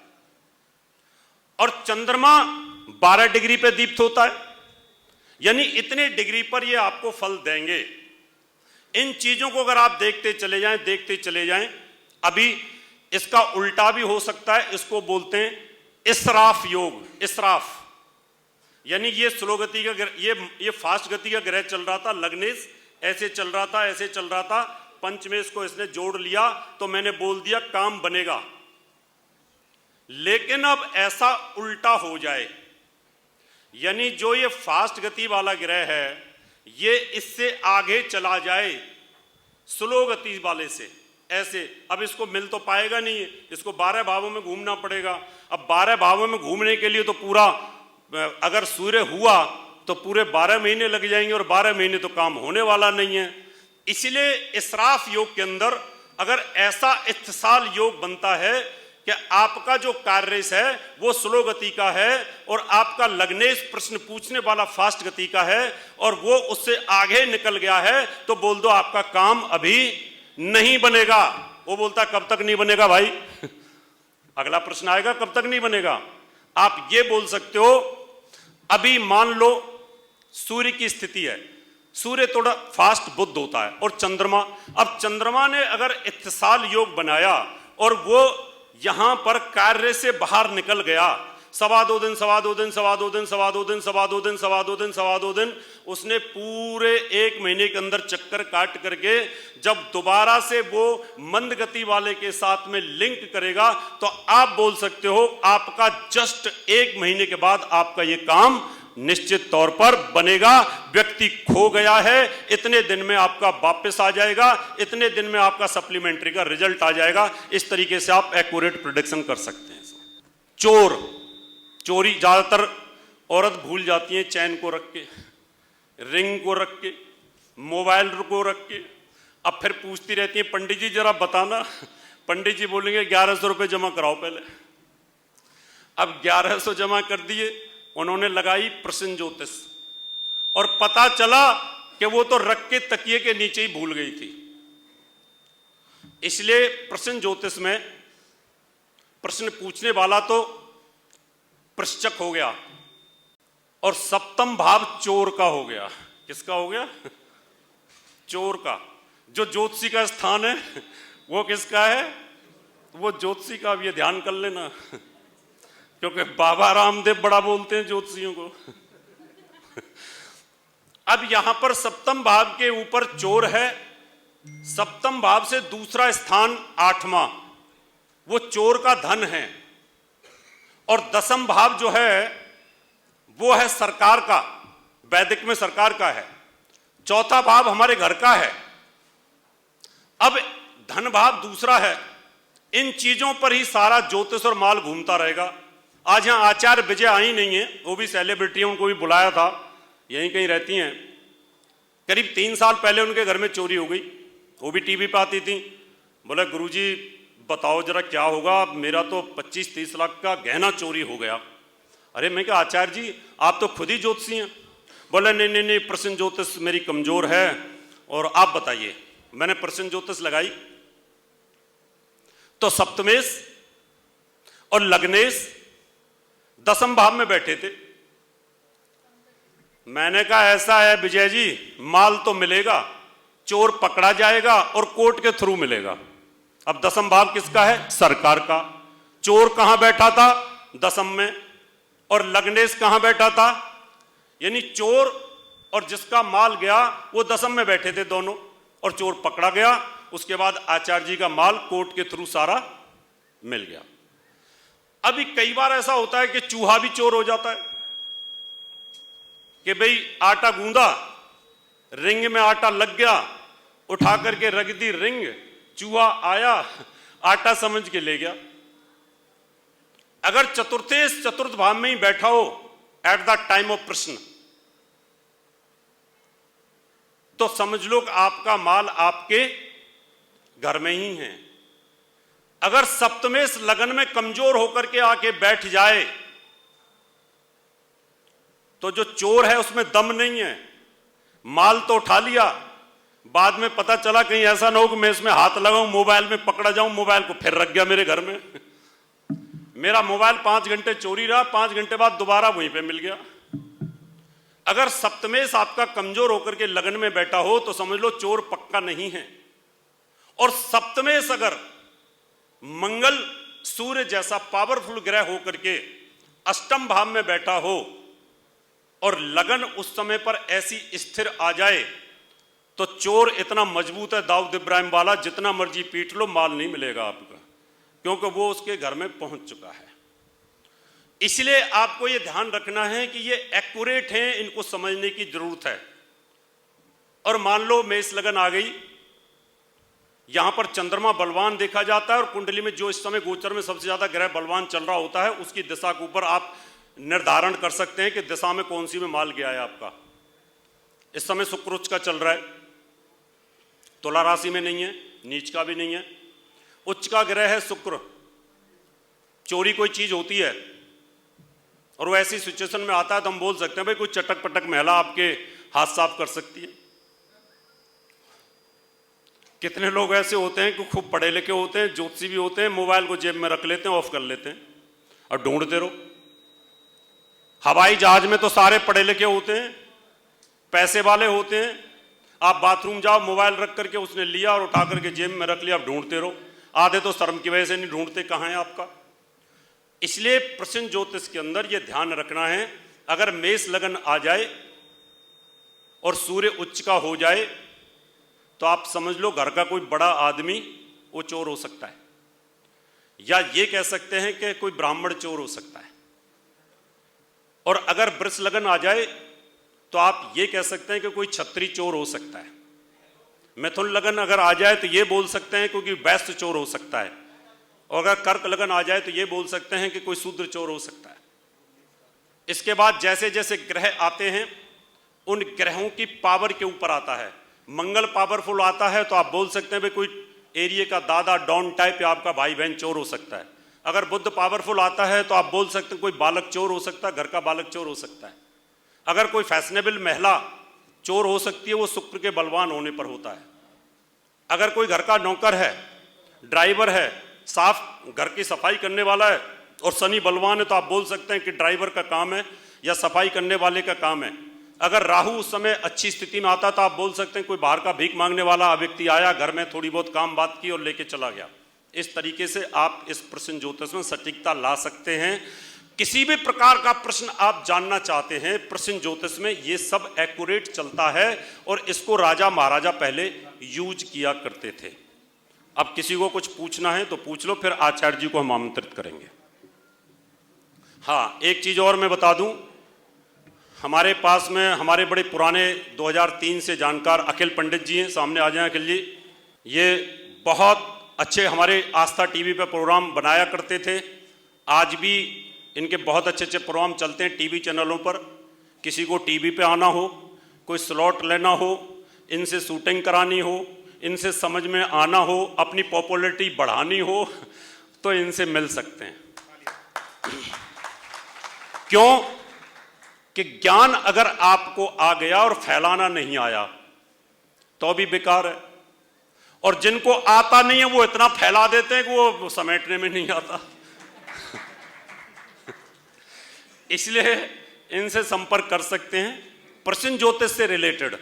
और चंद्रमा 12 डिग्री पर दीप्त होता है, यानी इतने डिग्री पर ये आपको फल देंगे। इन चीजों को अगर आप देखते चले जाएं, अभी इसका उल्टा भी हो सकता है। इसको बोलते हैं इसराफ योग। इसराफ यानी ये स्लो गति का, ये फास्ट गति का ग्रह चल रहा था, लग्नेश ऐसे चल रहा था, ऐसे चल रहा था, पंचमेश को इसने जोड़ लिया तो मैंने बोल दिया काम बनेगा। लेकिन अब ऐसा उल्टा हो जाए, यानी जो ये फास्ट गति वाला ग्रह है ये इससे आगे चला जाए स्लो गति वाले से, ऐसे। अब इसको मिल तो पाएगा नहीं, इसको 12 भावों में घूमना पड़ेगा। अब 12 भावों में घूमने के लिए तो पूरा, अगर सूर्य हुआ तो पूरे 12 महीने लग जाएंगे, और 12 महीने तो काम होने वाला नहीं है। इसलिए इसराफ योग के अंदर अगर ऐसा इत्तिसाल योग बनता है कि आपका जो कार्येश है वो स्लो गति का है और आपका लग्नेश प्रश्न पूछने वाला फास्ट गति का है, और वो उससे आगे निकल गया है, तो बोल दो आपका काम अभी नहीं बनेगा। वो बोलता कब तक नहीं बनेगा भाई? अगला प्रश्न आएगा कब तक नहीं बनेगा। आप ये बोल सकते हो, अभी मान लो सूर्य की स्थिति है, सूर्य थोड़ा फास्ट बुध होता है, और चंद्रमा, अब चंद्रमा ने अगर इत्तिसाल योग बनाया और वो यहां पर कार्य से बाहर निकल गया, 2.25 दिन, 2.25 दिन, 2.25 दिन, 2.25 दिन, 2.25 दिन, 2.25 दिन, 2.25 दिन, उसने पूरे 1 महीने के अंदर चक्कर काट करके जब दोबारा से वो मंद गति वाले के साथ में लिंक करेगा, तो आप बोल सकते हो आपका जस्ट 1 महीने के बाद आपका ये काम निश्चित तौर पर बनेगा। व्यक्ति खो गया है, इतने दिन में आपका वापस आ जाएगा, इतने दिन में आपका सप्लीमेंट्री का रिजल्ट आ जाएगा। इस तरीके से आप एक्यूरेट प्रेडिक्शन कर सकते हैं। चोरी ज्यादातर औरत भूल जाती है, चैन को रख के, रिंग को रख के, मोबाइल को रख के, अब फिर पूछती रहती है पंडित जी जरा बताना। पंडित जी बोलेंगे 1100 रुपये जमा कराओ पहले। अब 1100 जमा कर दिए, उन्होंने लगाई प्रश्न ज्योतिष, और पता चला कि वो तो रख के तकिए के नीचे ही भूल गई थी। इसलिए प्रश्न ज्योतिष में प्रश्न पूछने वाला तो प्रश्चक हो गया, और 7th भाव चोर का हो गया। किसका हो गया? चोर का। जो ज्योतिषी का स्थान है वो किसका है? वो ज्योतिषी का। अब ये ध्यान कर लेना, क्योंकि बाबा रामदेव बड़ा बोलते हैं ज्योतिषियों को। अब यहां पर 7th भाव के ऊपर चोर है, 7th भाव से दूसरा स्थान 8वां, वो चोर का धन है, और 10th भाव जो है वो है सरकार का, वैदिक में सरकार का है। 4था भाव हमारे घर का है। अब धन भाव दूसरा है। इन चीजों पर ही सारा ज्योतिष और माल घूमता रहेगा। आज यहां आचार्य विजय आई नहीं है, वो भी सेलिब्रिटी है, उनको भी बुलाया था, यहीं कहीं रहती हैं। करीब 3 साल पहले उनके घर में चोरी हो गई, वो भी टीवी पे आती थी। बोले गुरुजी बताओ जरा क्या होगा, मेरा तो 25-30 लाख का गहना चोरी हो गया। अरे मैं कहा आचार्य जी आप तो खुद ही ज्योतिषी हैं। बोले नहीं, प्रश्न ज्योतिष मेरी कमजोर है, और आप बताइए। मैंने प्रश्न ज्योतिष लगाई तो सप्तमेश और लग्नेश 10th भाव में बैठे थे। मैंने कहा ऐसा है विजय जी, माल तो मिलेगा, चोर पकड़ा जाएगा और कोर्ट के थ्रू मिलेगा। अब 10th भाव किसका है? सरकार का। चोर कहां बैठा था? 10th में। और लग्नेश कहां बैठा था? यानी चोर और जिसका माल गया वो 10th में बैठे थे दोनों, और चोर पकड़ा गया। उसके बाद आचार्य जी का माल कोर्ट के थ्रू सारा मिल गया। अभी कई बार ऐसा होता है कि चूहा भी चोर हो जाता है कि भाई आटा गूंदा, रिंग में आटा लग गया, उठा करके रख दी रिंग, चूहा आया, आटा समझ के ले गया। अगर चतुर्थ भाव में ही बैठा हो एट द टाइम ऑफ प्रश्न, तो समझ लो कि आपका माल आपके घर में ही है। अगर सप्तमेश लगन में कमजोर होकर के आके बैठ जाए तो जो चोर है उसमें दम नहीं है। माल तो उठा लिया, बाद में पता चला कहीं ऐसा ना हो कि मैं इसमें हाथ लगाऊं, मोबाइल में पकड़ा जाऊं, मोबाइल को फिर रख गया मेरे घर में। मेरा मोबाइल 5 घंटे चोरी रहा, 5 घंटे बाद दोबारा वहीं पे मिल गया। अगर सप्तमेश आपका कमजोर होकर के लगन में बैठा हो तो समझ लो चोर पक्का नहीं है। और सप्तमेश अगर मंगल सूर्य जैसा पावरफुल ग्रह होकर के अष्टम भाव में बैठा हो और लगन उस समय पर ऐसी स्थिर आ जाए तो चोर इतना मजबूत है दाऊद इब्राहिम वाला, जितना मर्जी पीट लो माल नहीं मिलेगा आपका, क्योंकि वो उसके घर में पहुंच चुका है। इसलिए आपको ये ध्यान रखना है कि ये एक्यूरेट हैं, इनको समझने की जरूरत है। और मान लो मेष लगन आ गई, यहां पर चंद्रमा बलवान देखा जाता है और कुंडली में जो इस समय गोचर में सबसे ज्यादा ग्रह बलवान चल रहा होता है उसकी दिशा के ऊपर आप निर्धारण कर सकते हैं कि दिशा में कौन सी में माल गया है आपका। इस समय शुक्र उच्च का चल रहा है, तुला राशि में नहीं है, नीच का भी नहीं है, उच्च का ग्रह है शुक्र। चोरी कोई चीज होती है और वो ऐसी सिचुएशन में आता है तो हम बोल सकते हैं भाई कोई चटक पटक महिला आपके हाथ साफ कर सकती है। कितने लोग ऐसे होते हैं कि खूब पढ़े लिखे होते हैं, ज्योतिषी भी होते हैं, मोबाइल को जेब में रख लेते हैं, ऑफ कर लेते हैं और ढूंढते रहो। हवाई जहाज में तो सारे पढ़े लिखे होते हैं, पैसे वाले होते हैं। आप बाथरूम जाओ, मोबाइल रख करके उसने लिया और उठा करके जेब में रख लिया, आप ढूंढते रहो। आधे तो शर्म की वजह से नहीं ढूंढते कहाँ है आपका। इसलिए प्रश्न ज्योतिष के अंदर यह ध्यान रखना है, अगर मेष लगन आ जाए और सूर्य उच्च का हो जाए तो आप समझ लो घर का कोई बड़ा आदमी वो चोर हो सकता है, या ये कह सकते हैं कि कोई ब्राह्मण चोर हो सकता है। और अगर वृष लगन आ जाए तो आप ये कह सकते हैं कि कोई क्षत्रिय चोर हो सकता है। मिथुन लगन अगर आ जाए तो ये बोल सकते हैं क्योंकि वैश्य चोर हो सकता है। और अगर कर्क लगन आ जाए तो ये बोल सकते हैं कि कोई शूद्र चोर हो सकता है। इसके बाद जैसे जैसे ग्रह आते हैं उन ग्रहों की पावर के ऊपर आता है। मंगल पावरफुल आता है तो आप बोल सकते हैं भाई कोई एरिया का दादा डॉन टाइप या आपका भाई बहन चोर हो सकता है। अगर बुध पावरफुल आता है तो आप बोल सकते हैं कोई बालक चोर हो सकता है, घर का बालक चोर हो सकता है। अगर कोई फैशनेबल महिला चोर हो सकती है, वो शुक्र के बलवान होने पर होता है। अगर कोई घर का नौकर है, ड्राइवर है, साफ घर की सफाई करने वाला है और शनि बलवान है तो आप बोल सकते हैं कि ड्राइवर का काम है या सफाई करने वाले का काम है। अगर राहु उस समय अच्छी स्थिति में आता तो आप बोल सकते हैं कोई बाहर का भीख मांगने वाला व्यक्ति आया, घर में थोड़ी बहुत काम बात की और लेके चला गया। इस तरीके से आप इस प्रश्न ज्योतिष में सटीकता ला सकते हैं। किसी भी प्रकार का प्रश्न आप जानना चाहते हैं प्रश्न ज्योतिष में, ये सब एक्यूरेट चलता है और इसको राजा महाराजा पहले यूज किया करते थे। अब किसी को कुछ पूछना है तो पूछ लो, फिर आचार्य जी को हम आमंत्रित करेंगे। हाँ, एक चीज और मैं बता दूं, हमारे पास में हमारे बड़े पुराने 2003 से जानकार अखिल पंडित जी हैं, सामने आ जाएं अखिल जी। ये बहुत अच्छे हमारे आस्था टीवी पे प्रोग्राम बनाया करते थे, आज भी इनके बहुत अच्छे अच्छे प्रोग्राम चलते हैं टीवी चैनलों पर। किसी को टीवी पे आना हो, कोई स्लॉट लेना हो, इनसे शूटिंग करानी हो, इनसे समझ में आना हो, अपनी पॉपुलैरिटी बढ़ानी हो तो इनसे मिल सकते हैं। क्यों कि ज्ञान अगर आपको आ गया और फैलाना नहीं आया तो भी बेकार है, और जिनको आता नहीं है वो इतना फैला देते हैं कि वो समेटने में नहीं आता। इसलिए इनसे संपर्क कर सकते हैं। प्रश्न ज्योतिष से रिलेटेड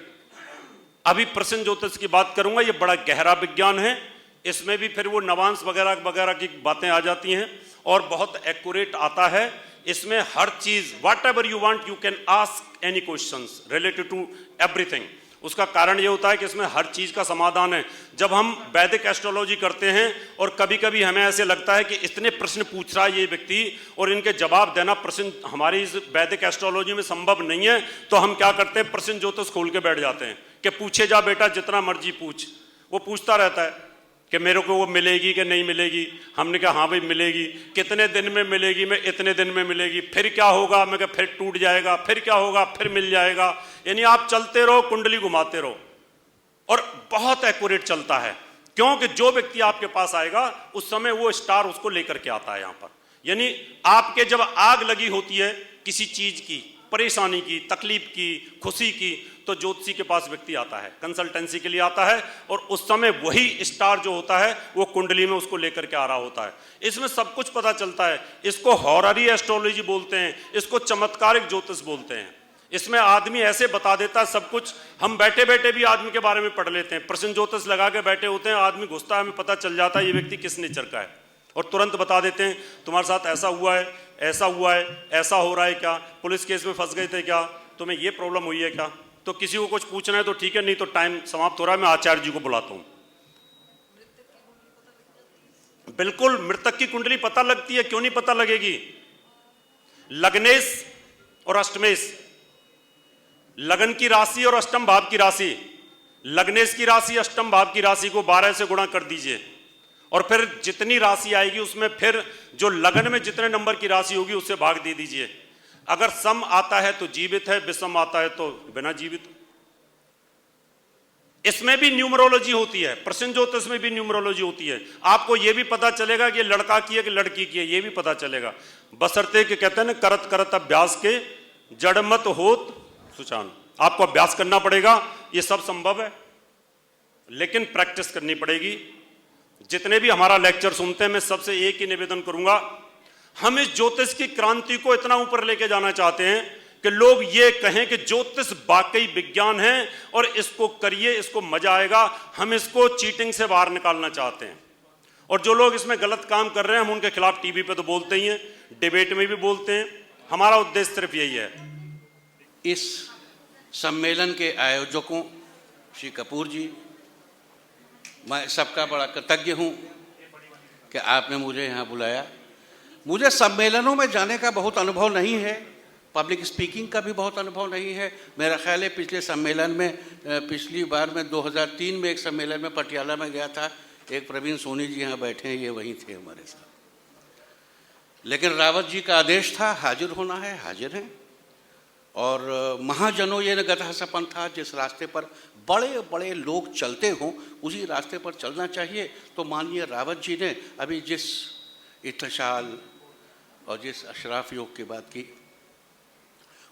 अभी प्रश्न ज्योतिष की बात करूंगा, ये बड़ा गहरा विज्ञान है, इसमें भी फिर वो नवांश वगैरह वगैरह की बातें आ जाती हैं और बहुत एक्यूरेट आता है। इसमें हर चीज whatever you want you can ask any questions related to everything, उसका कारण ये होता है कि इसमें हर चीज़ का समाधान है। जब हम वैदिक एस्ट्रोलॉजी करते हैं और कभी कभी हमें ऐसे लगता है कि इतने प्रश्न पूछ रहा है ये व्यक्ति और इनके जवाब देना प्रश्न हमारी इस वैदिक एस्ट्रोलॉजी में संभव नहीं है, तो हम क्या करते हैं, प्रश्न ज्योतिष खोल के बैठ जाते हैं कि पूछे जा बेटा, जितना मर्जी पूछ। वो पूछता रहता है कि मेरे को वो मिलेगी कि नहीं मिलेगी। हमने कहा हाँ भाई मिलेगी। कितने दिन में मिलेगी? मैं इतने दिन में मिलेगी। फिर क्या होगा? मैं कहा फिर टूट जाएगा। फिर क्या होगा? फिर मिल जाएगा। यानी आप चलते रहो, कुंडली घुमाते रहो, और बहुत एक्यूरेट चलता है, क्योंकि जो व्यक्ति आपके पास आएगा उस समय वो स्टार उसको लेकर के आता है यहाँ पर। यानी आपके जब आग लगी होती है किसी चीज की, परेशानी की, तकलीफ की, खुशी की, तो ज्योतिषी के पास व्यक्ति आता है, कंसल्टेंसी के लिए आता है, और उस समय वही स्टार जो होता है वो कुंडली में उसको लेकर के आ रहा होता है। इसमें सब कुछ पता चलता है। इसको हॉररी एस्ट्रोलॉजी बोलते हैं, इसको चमत्कारिक ज्योतिष बोलते हैं। इसमें आदमी ऐसे बता देता है सब कुछ, हम बैठे बैठे भी आदमी के बारे में पढ़ लेते हैं। प्रश्न ज्योतिष लगा के बैठे होते हैं, आदमी घुसता है, हमें पता चल जाता है ये व्यक्ति किस नेचर का है, और तुरंत बता देते हैं तुम्हारे साथ ऐसा हुआ है, ऐसा हुआ है, ऐसा हो रहा है क्या, पुलिस केस में फंस गए थे क्या, तुम्हें ये प्रॉब्लम हुई है क्या। तो किसी को कुछ पूछना है तो ठीक है, नहीं तो टाइम समाप्त हो रहा है, मैं आचार्य जी को बुलाता हूँ। बिल्कुल, मृतक की कुंडली पता लगती है, क्यों नहीं पता लगेगी। लग्नेश और अष्टमेश, लगन की राशि और अष्टम भाव की राशि, लग्नेश की राशि अष्टम भाव की राशि को 12 से गुणा कर दीजिए, और फिर जितनी राशि आएगी उसमें फिर जो लगन में जितने नंबर की राशि होगी उससे भाग दे दीजिए। अगर सम आता है तो जीवित है, विषम आता है तो बिना जीवित। इसमें भी न्यूमरोलॉजी होती है, प्रश्न ज्योतिष में भी न्यूमरोलॉजी होती है। आपको यह भी पता चलेगा कि लड़का की है कि लड़की की है, यह भी पता चलेगा, बशर्ते कि कहते हैं ना, करत करत अभ्यास के जड़ मत होत सुचान। आपको अभ्यास करना पड़ेगा, ये सब संभव है, लेकिन प्रैक्टिस करनी पड़ेगी। जितने भी हमारा लेक्चर सुनते हैं, मैं सबसे एक ही निवेदन करूंगा, हम इस ज्योतिष की क्रांति को इतना ऊपर लेके जाना चाहते हैं कि लोग ये कहें कि ज्योतिष वाकई विज्ञान है और इसको करिए, इसको मजा आएगा। हम इसको चीटिंग से बाहर निकालना चाहते हैं, और जो लोग इसमें गलत काम कर रहे हैं हम उनके खिलाफ टीवी पे तो बोलते ही हैं, डिबेट में भी बोलते हैं। हमारा उद्देश्य सिर्फ यही है। इस सम्मेलन के आयोजकों श्री कपूर जी, मैं सबका बड़ा कृतज्ञ हूँ कि आपने मुझे यहाँ बुलाया। मुझे सम्मेलनों में जाने का बहुत अनुभव नहीं है, पब्लिक स्पीकिंग का भी बहुत अनुभव नहीं है। मेरा ख्याल है पिछले सम्मेलन में, पिछली बार मैं 2003 में एक सम्मेलन में पटियाला में गया था, एक प्रवीण सोनी जी यहाँ बैठे हैं, ये वहीं थे हमारे साथ। लेकिन रावत जी का आदेश था हाजिर होना है, हाजिर हैं। और महाजनों ये गतः सपन था, जिस रास्ते पर बड़े बड़े लोग चलते हों उसी रास्ते पर चलना चाहिए। तो माननीय रावत जी ने अभी जिस इत्तशाल और जिस अशराफ योग की बात की,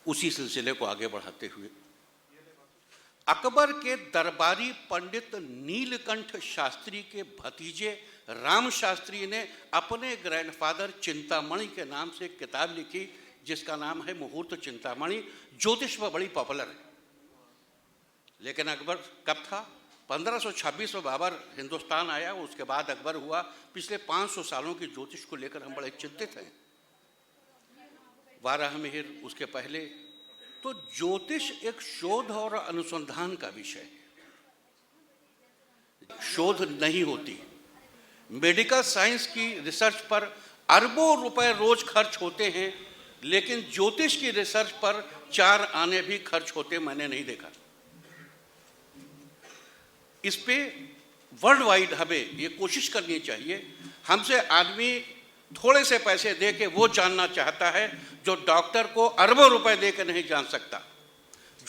उसी सिलसिले को आगे बढ़ाते हुए अकबर के दरबारी पंडित नीलकंठ शास्त्री के भतीजे राम शास्त्री ने अपने ग्रैंडफादर चिंतामणि के नाम से एक किताब लिखी जिसका नाम है मुहूर्त चिंतामणि। ज्योतिष में बड़ी पॉपुलर है। लेकिन अकबर कब था? 1526 में बाबर हिंदुस्तान आया, उसके बाद अकबर हुआ। पिछले 500 सालों की ज्योतिष को लेकर हम बड़े चिंतित हैं। वाराहमिहिर उसके पहले। तो ज्योतिष एक शोध और अनुसंधान का विषय है, शोध नहीं होती। मेडिकल साइंस की रिसर्च पर अरबों रुपए रोज खर्च होते हैं, लेकिन ज्योतिष की रिसर्च पर 4 आने भी खर्च होते मैंने नहीं देखा। इस पे वर्ल्ड वाइड हमें ये कोशिश करनी चाहिए। हमसे आदमी थोड़े से पैसे दे के वो जानना चाहता है जो डॉक्टर को अरबों रुपए दे के नहीं जान सकता।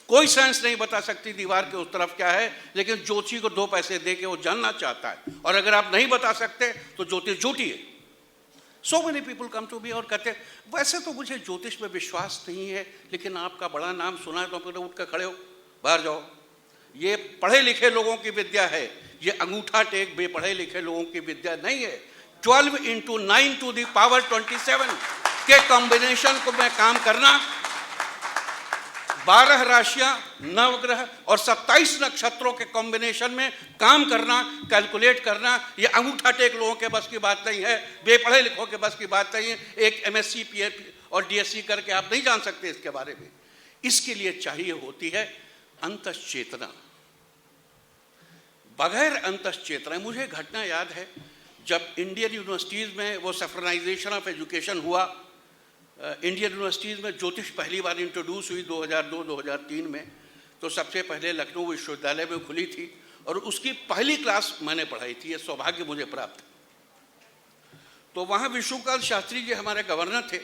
कोई साइंस नहीं बता सकती दीवार के उस तरफ क्या है, लेकिन ज्योतिषी को 2 पैसे दे के वो जानना चाहता है। और अगर आप नहीं बता सकते तो ज्योतिष झूठी है। So many people come to me और कहते हैं वैसे तो मुझे ज्योतिष में विश्वास नहीं है, लेकिन आपका बड़ा नाम सुना है तो फिर उठ कर खड़े हो, बाहर जाओ। ये पढ़े लिखे लोगों की विद्या है, ये अंगूठा टेक बेपढ़े लिखे लोगों की विद्या नहीं है। 12 × 9 to the power 27 के कॉम्बिनेशन को मैं काम करना, 12 राशियां, नवग्रह और 27 नक्षत्रों के कॉम्बिनेशन में काम करना, कैलकुलेट करना, ये अंगूठा टेक लोगों के बस की बात नहीं है, बेपढ़े लिखों के बस की बात नहीं है। एक MSc PhD और DSc करके आप नहीं जान सकते इसके बारे में। इसके लिए चाहिए होती है अंतश्चेतना। बगैर अंतश्चेतना। मुझे घटना याद है जब इंडियन यूनिवर्सिटीज़ में वो सैफ्रनाइजेशन ऑफ एजुकेशन हुआ, इंडियन यूनिवर्सिटीज़ में ज्योतिष पहली बार इंट्रोड्यूस हुई 2002-2003 में, तो सबसे पहले लखनऊ विश्वविद्यालय में खुली थी और उसकी पहली क्लास मैंने पढ़ाई थी। ये सौभाग्य मुझे प्राप्त। तो वहाँ विष्णुकांत शास्त्री जी हमारे गवर्नर थे।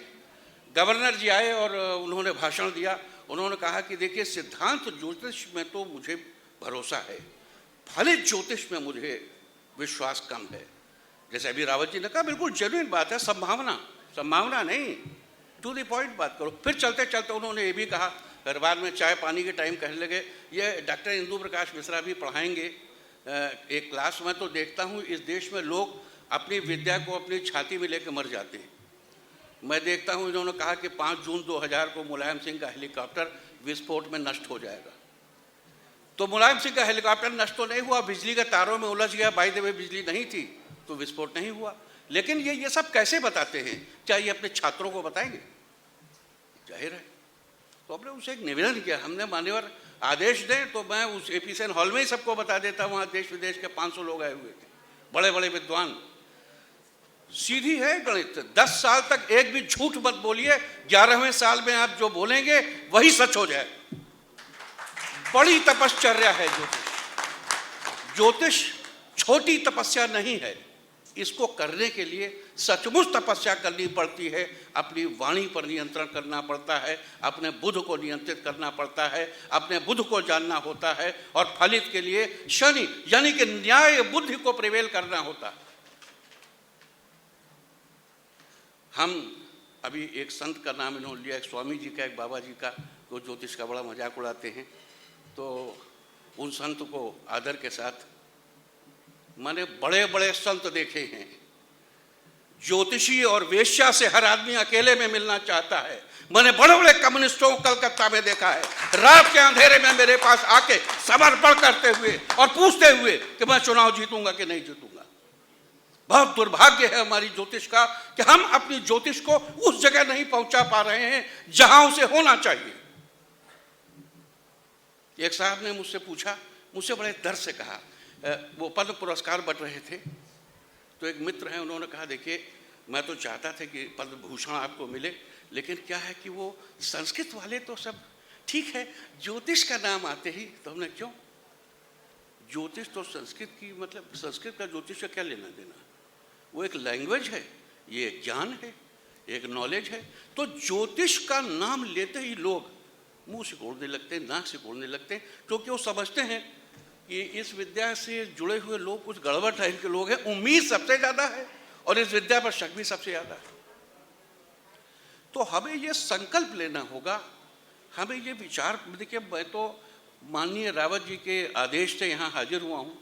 गवर्नर जी आए और उन्होंने भाषण दिया। उन्होंने कहा कि देखिए, सिद्धांत ज्योतिष में तो मुझे भरोसा है, फलित ज्योतिष में मुझे विश्वास कम है। जैसे अभी रावत जी ने कहा, बिल्कुल जेन्युइन बात है, संभावना नहीं, टू द पॉइंट बात करो। फिर चलते चलते उन्होंने ये भी कहा, फिर बाद में चाय पानी के टाइम कहने लगे, ये डॉक्टर इंदु प्रकाश मिश्रा भी पढ़ाएंगे एक क्लास में, तो देखता हूँ इस देश में लोग अपनी विद्या को अपनी छाती में लेकर मर जाते हैं। मैं देखता हूँ, इन्होंने कहा कि 5 जून 2000 को मुलायम सिंह का हेलीकॉप्टर विस्फोट में नष्ट हो जाएगा। तो मुलायम सिंह का हेलीकॉप्टर नष्ट तो नहीं हुआ, बिजली के तारों में उलझ गया, बाय द वे बिजली नहीं थी तो विस्फोट नहीं हुआ। लेकिन ये सब कैसे बताते हैं? क्या ये अपने छात्रों को बताएंगे? जाहिर है। तो हमने उसे एक निवेदन किया, हमने मान्यवर आदेश दें तो मैं उस एपीसेन हॉल में ही सबको बता देता। वहाँ देश विदेश के 500 लोग आए हुए थे, बड़े बड़े विद्वान। सीधी है गणित, 10 साल तक एक भी झूठ मत बोलिए, 11वें साल में आप जो बोलेंगे वही सच हो जाए। बड़ी तपश्चर्या है ज्योतिष। ज्योतिष छोटी तपस्या नहीं है। इसको करने के लिए सचमुच तपस्या करनी पड़ती है। अपनी वाणी पर नियंत्रण करना पड़ता है, अपने बुद्ध को नियंत्रित करना पड़ता है, अपने बुद्ध को जानना होता है, और फलित के लिए शनि यानी कि न्याय बुद्धि को प्रिवेल करना होता है। हम अभी एक संत का नाम इन्होंने लिया, एक स्वामी जी का, एक बाबा जी का, तो ज्योतिष का बड़ा मजाक उड़ाते हैं। तो उन संत को आदर के साथ, मैंने बड़े बड़े संत देखे हैं, ज्योतिषी और वेश्या से हर आदमी अकेले में मिलना चाहता है। मैंने बड़े बड़े कम्युनिस्टों को कलकत्ता में देखा है, रात के अंधेरे में मेरे पास आके समर्पण करते हुए और पूछते हुए कि मैं चुनाव जीतूंगा कि नहीं जीतूंगा। बहुत दुर्भाग्य है हमारी ज्योतिष का कि हम अपनी ज्योतिष को उस जगह नहीं पहुंचा पा रहे हैं जहां उसे होना चाहिए। एक साहब ने मुझसे पूछा, मुझसे बड़े दर्द से कहा, वो पद्म पुरस्कार बट रहे थे, तो एक मित्र हैं, उन्होंने कहा, देखिए मैं तो चाहता था कि पद्म भूषण आपको मिले, लेकिन क्या है कि वो संस्कृत वाले तो सब ठीक है, ज्योतिष का नाम आते ही, तो हमने क्यों? ज्योतिष तो संस्कृत की, मतलब संस्कृत का ज्योतिष का क्या लेना देना? वो एक लैंग्वेज है, ये एक ज्ञान है, एक नॉलेज है। तो ज्योतिष का नाम लेते ही लोग मुंह सिकोड़ने लगते हैं, नाक सिकोड़ने लगते हैं, क्योंकि वो समझते हैं कि इस विद्या से जुड़े हुए लोग कुछ गड़बड़ टाइप के लोग हैं। उम्मीद सबसे ज़्यादा है और इस विद्या पर शक भी सबसे ज़्यादा है। तो हमें ये संकल्प लेना होगा, हमें ये विचार, देखिए मैं तो माननीय रावत जी के आदेश से यहाँ हाजिर हुआ हूँ।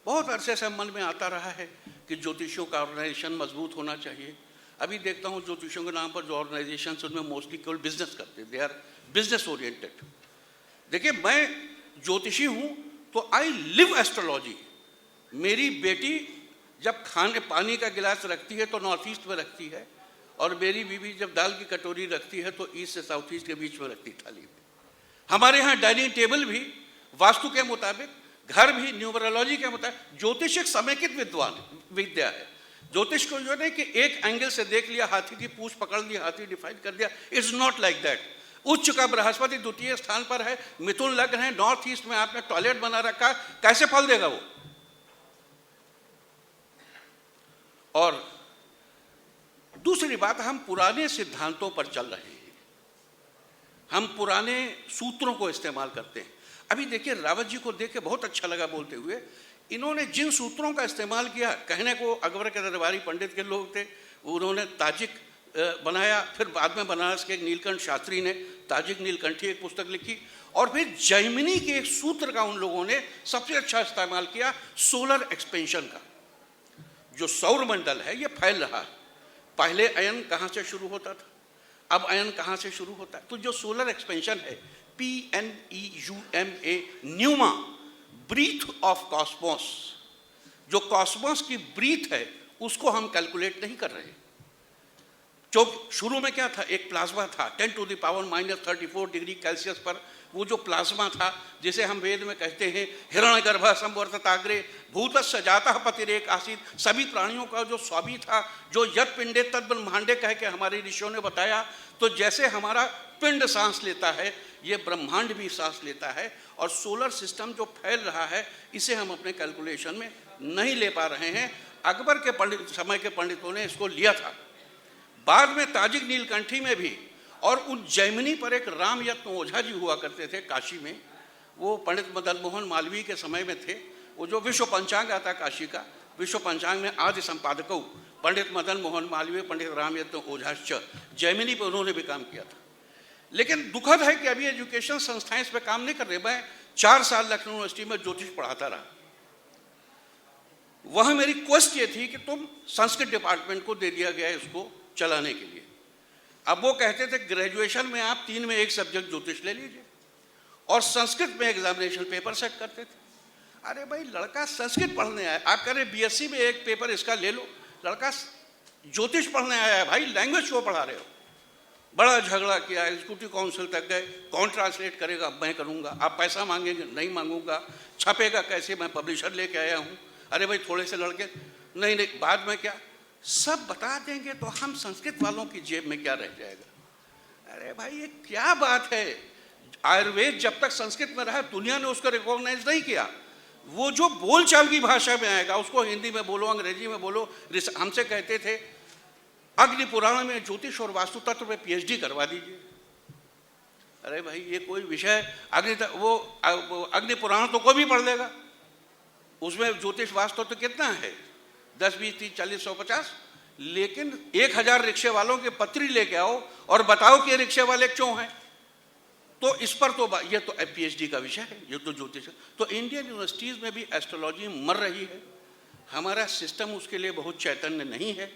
बहुत अरसे से मन में आता रहा है कि ज्योतिषियों का ऑर्गेनाइजेशन मजबूत होना चाहिए। अभी देखता हूँ ज्योतिषियों के नाम पर जो ऑर्गेनाइजेशन उनमें मोस्टली केवल बिजनेस करते हैं, दे आर बिजनेस ओरिएंटेड। देखिए मैं ज्योतिषी हूँ तो आई लिव एस्ट्रोलॉजी। मेरी बेटी जब खाने पानी का गिलास रखती है तो नॉर्थ ईस्ट में रखती है, और मेरी बीवी जब दाल की कटोरी रखती है तो ईस्ट से साउथ ईस्ट के बीच में रखती थाली में। हमारे यहाँ डाइनिंग टेबल भी वास्तु के मुताबिक, घर भी न्यूमरोलॉजी के मुताबिक। ज्योतिष एक समेकित विद्या है। ज्योतिष को जो नहीं कि एक एंगल से देख लिया, हाथी की पूंछ पकड़ ली, हाथी डिफाइन कर दिया, इट्स नॉट लाइक दैट। उच्च का बृहस्पति द्वितीय स्थान पर है, मिथुन लग्न है, नॉर्थ ईस्ट में आपने टॉयलेट बना रखा, कैसे फल देगा वो? और दूसरी बात, हम पुराने सिद्धांतों पर चल रहे हैं, हम पुराने सूत्रों को इस्तेमाल करते हैं। अभी देखिए रावत जी को देख के बहुत अच्छा लगा बोलते हुए, इन्होंने जिन सूत्रों का इस्तेमाल किया, कहने को अकबर के दरबारी पंडित के लोग थे, उन्होंने ताजिक बनाया, फिर बाद में बनारस के एक नीलकंठ शास्त्री ने ताजिक नीलकंठी एक पुस्तक लिखी, और फिर जैमिनी के एक सूत्र का उन लोगों ने सबसे अच्छा इस्तेमाल किया, सोलर एक्सपेंशन का। जो सौर मंडल है ये फैल रहा है, पहले अयन कहाँ से शुरू होता था, अब अयन कहाँ से शुरू होता है। तो जो सोलर एक्सपेंशन है, PNEUMA, pneuma, breath of cosmos, जो कॉस्मोस की ब्रीथ है उसको हम कैलकुलेट नहीं कर रहे, क्योंकि शुरू में क्या था, एक प्लाज्मा था 10 to the power -34 degree Celsius पर। वो जो प्लाज्मा था, जिसे हम वेद में कहते हैं हिरण्यगर्भ संवर्तताग्रे भूतस्य जातः पतिरेक आसीत, सभी प्राणियों का जो स्वामी था, जो यत् पिंडे तद ब्रह्मांडे कह के हमारे ऋषियों ने बताया। तो जैसे हमारा पिंड सांस लेता है, ये ब्रह्मांड भी सांस लेता है। और सोलर सिस्टम जो फैल रहा है, इसे हम अपने कैलकुलेशन में नहीं ले पा रहे हैं। अकबर के पंडित समय के पंडितों ने इसको लिया था। बाद में ताजिक नीलकंठी में भी, और उज्जैमिनी पर एक राम यत्न ओझा जी हुआ करते थे काशी में, वो पंडित मदन मोहन मालवीय के समय में थे। वो जो विश्व पंचांग आता काशी का, विश्व पंचांग में आदि संपादकों पंडित मदन मोहन मालवीय, पंडित राम यत्न ओझाश्च, जैमिनी पर उन्होंने भी काम किया था। लेकिन दुखद है कि अभी एजुकेशन संस्थाएं इस पर काम नहीं कर रही। मैं 4 साल लखनऊ यूनिवर्सिटी में ज्योतिष पढ़ाता रहा। वह मेरी क्वेस्ट ये थी कि तुम संस्कृत डिपार्टमेंट को दे दिया गया इसको चलाने के लिए। अब वो कहते थे ग्रेजुएशन में आप 3 में 1 सब्जेक्ट ज्योतिष ले लीजिए, और संस्कृत में एग्जामिनेशन पेपर सेट करते थे। अरे भाई, लड़का संस्कृत पढ़ने आया, आप कह रहे बीएससी में 1 पेपर इसका ले लो, लड़का ज्योतिष पढ़ने आया है भाई, लैंग्वेज क्यों पढ़ा रहे हो? बड़ा झगड़ा किया, एग्जीक्यूटिव काउंसिल तक गए, कौन ट्रांसलेट करेगा? मैं करूँगा। आप पैसा मांगेंगे? नहीं मांगूंगा। छपेगा कैसे? मैं पब्लिशर लेके आया हूँ। अरे भाई, थोड़े से लड़के नहीं, बाद में क्या सब बता देंगे तो हम संस्कृत वालों की जेब में क्या रह जाएगा? अरे भाई, ये क्या बात है? आयुर्वेद जब तक संस्कृत में रहा, दुनिया ने उसको रिकॉग्नाइज नहीं किया। वो जो बोलचाल की भाषा में आएगा, उसको हिंदी में बोलो, अंग्रेजी में बोलो। हमसे कहते थे अग्नि पुराण में ज्योतिष और वास्तु तत्व में पीएचडी करवा दीजिए। अरे भाई, ये कोई विषय वो अग्नि पुराण तो कोई भी पढ़ लेगा, उसमें ज्योतिष वास्तु तो कितना है? 10, 20, 30, 40, 100, 50। लेकिन 1000 रिक्शे वालों के पत्री लेके आओ और बताओ कि रिक्शे वाले क्यों हैं। तो इस पर तो ये तो पीएचडी का विषय है, ये तो ज्योतिष है। तो इंडियन यूनिवर्सिटीज़ में भी एस्ट्रोलॉजी मर रही है। हमारा सिस्टम उसके लिए बहुत चैतन्य नहीं है।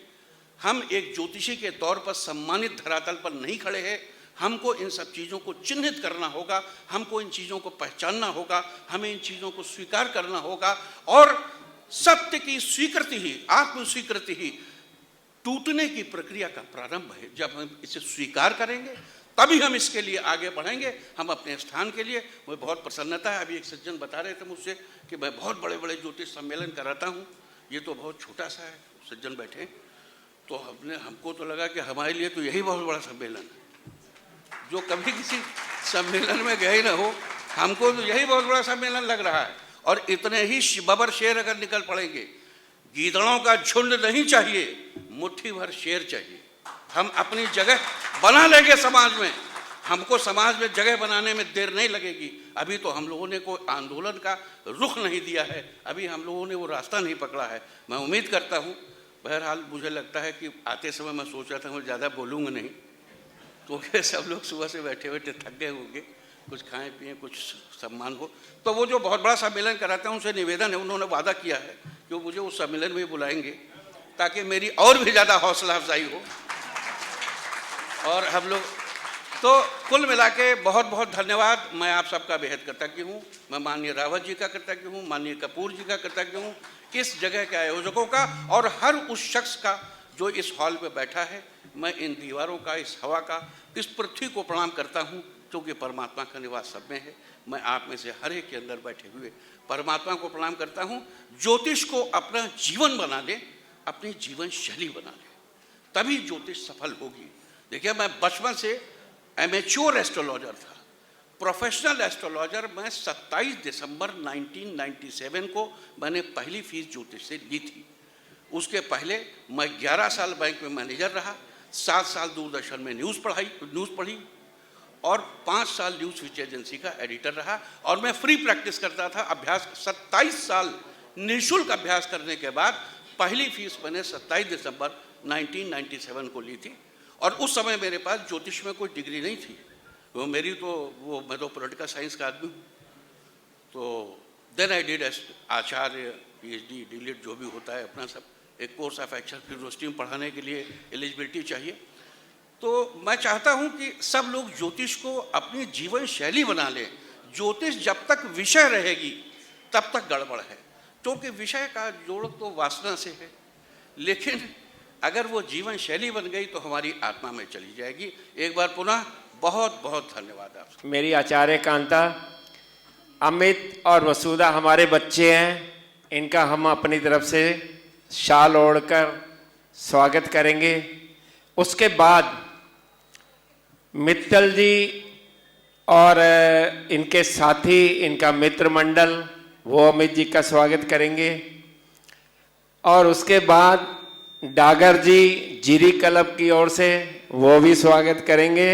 हम एक ज्योतिषी के तौर पर सम्मानित धरातल पर नहीं खड़े हैं। हमको इन सब चीज़ों को चिन्हित करना होगा, हमको इन चीज़ों को पहचानना होगा, हमें इन चीज़ों को स्वीकार करना होगा। और सत्य की स्वीकृति ही, आत्म स्वीकृति ही टूटने की प्रक्रिया का प्रारंभ है। जब हम इसे स्वीकार करेंगे तभी हम इसके लिए आगे बढ़ेंगे, हम अपने स्थान के लिए। मुझे बहुत प्रसन्नता है, अभी एक सज्जन बता रहे थे मुझसे कि मैं बहुत बड़े बड़े ज्योतिष सम्मेलन कराता हूँ, ये तो बहुत छोटा सा है। सज्जन बैठे, तो हमको तो लगा कि हमारे लिए तो यही बहुत बड़ा सम्मेलन है। जो कभी किसी सम्मेलन में गए ना हो, हमको तो यही बहुत बड़ा सम्मेलन लग रहा है। और इतने ही बबर शेर अगर निकल पड़ेंगे, गीदड़ों का झुंड नहीं चाहिए, मुट्ठी भर शेर चाहिए। हम अपनी जगह बना लेंगे समाज में, हमको समाज में जगह बनाने में देर नहीं लगेगी। अभी तो हम लोगों ने कोई आंदोलन का रुख नहीं दिया है, अभी हम लोगों ने वो रास्ता नहीं पकड़ा है। मैं उम्मीद करता हूँ, बहरहाल मुझे लगता है कि आते समय मैं सोच रहा था मैं ज़्यादा बोलूँगा नहीं, क्योंकि सब लोग सुबह से बैठे बैठे थक गए होंगे, कुछ खाएं पिएं, कुछ सम्मान हो। तो वो जो बहुत बड़ा सम्मेलन कराते हैं, उनसे निवेदन है, उन्होंने वादा किया है कि वो मुझे उस सम्मेलन में बुलाएंगे, ताकि मेरी और भी ज़्यादा हौसला अफजाई हो। और हम लोग तो कुल मिला के बहुत बहुत धन्यवाद। मैं आप सबका बेहद कृतज्ञ हूँ। मैं माननीय रावत जी का कृतज्ञ हूँ, माननीय कपूर जी का कृतज्ञ हूँ, इस जगह के आयोजकों का, और हर उस शख्स का जो इस हॉल में बैठा है। मैं इन दीवारों का, इस हवा का, इस पृथ्वी को प्रणाम करता हूँ, क्योंकि परमात्मा का निवास सब में है। मैं आप में से हर एक के अंदर बैठे हुए परमात्मा को प्रणाम करता हूँ। ज्योतिष को अपना जीवन बना ले, अपनी जीवन शैली बना ले, तभी ज्योतिष सफल होगी। देखिए, मैं बचपन से एमेच्योर एस्ट्रोलॉजर था। प्रोफेशनल एस्ट्रोलॉजर मैं 27 दिसंबर 1997 को मैंने पहली फीस ज्योतिष से ली थी। उसके पहले मैं 11 साल बैंक में मैनेजर रहा, 7 साल दूरदर्शन में न्यूज़ पढ़ी, और 5 साल न्यूज़ स्विच एजेंसी का एडिटर रहा। और मैं फ्री प्रैक्टिस करता था। अभ्यास 27 साल निःशुल्क अभ्यास करने के बाद पहली फीस मैंने 27 दिसंबर 1997 को ली थी। और उस समय मेरे पास ज्योतिष में कोई डिग्री नहीं थी। मैं तो पॉलिटिकल साइंस का आदमी हूँ। तो देन आई डिड आचार्य, पीएचडी, डीलिट, जो भी होता है अपना सब, एक कोर्स ऑफ एक्शन। फिर यूनिवर्सिटी में पढ़ाने के लिए एलिजिबिलिटी चाहिए। तो मैं चाहता हूँ कि सब लोग ज्योतिष को अपनी जीवन शैली बना लें। ज्योतिष जब तक विषय रहेगी तब तक गड़बड़ है, क्योंकि विषय का जोड़ तो वासना से है, लेकिन अगर वो जीवन शैली बन गई तो हमारी आत्मा में चली जाएगी। एक बार पुनः बहुत बहुत धन्यवाद आपसे। मेरी आचार्य कांता, अमित और वसुधा हमारे बच्चे हैं, इनका हम अपनी तरफ से शाल ओढ़कर स्वागत करेंगे। उसके बाद मित्तल जी और इनके साथी, इनका मित्र मंडल, वो अमित जी का स्वागत करेंगे। और उसके बाद डागर जी जीरी क्लब की ओर से वो भी स्वागत करेंगे।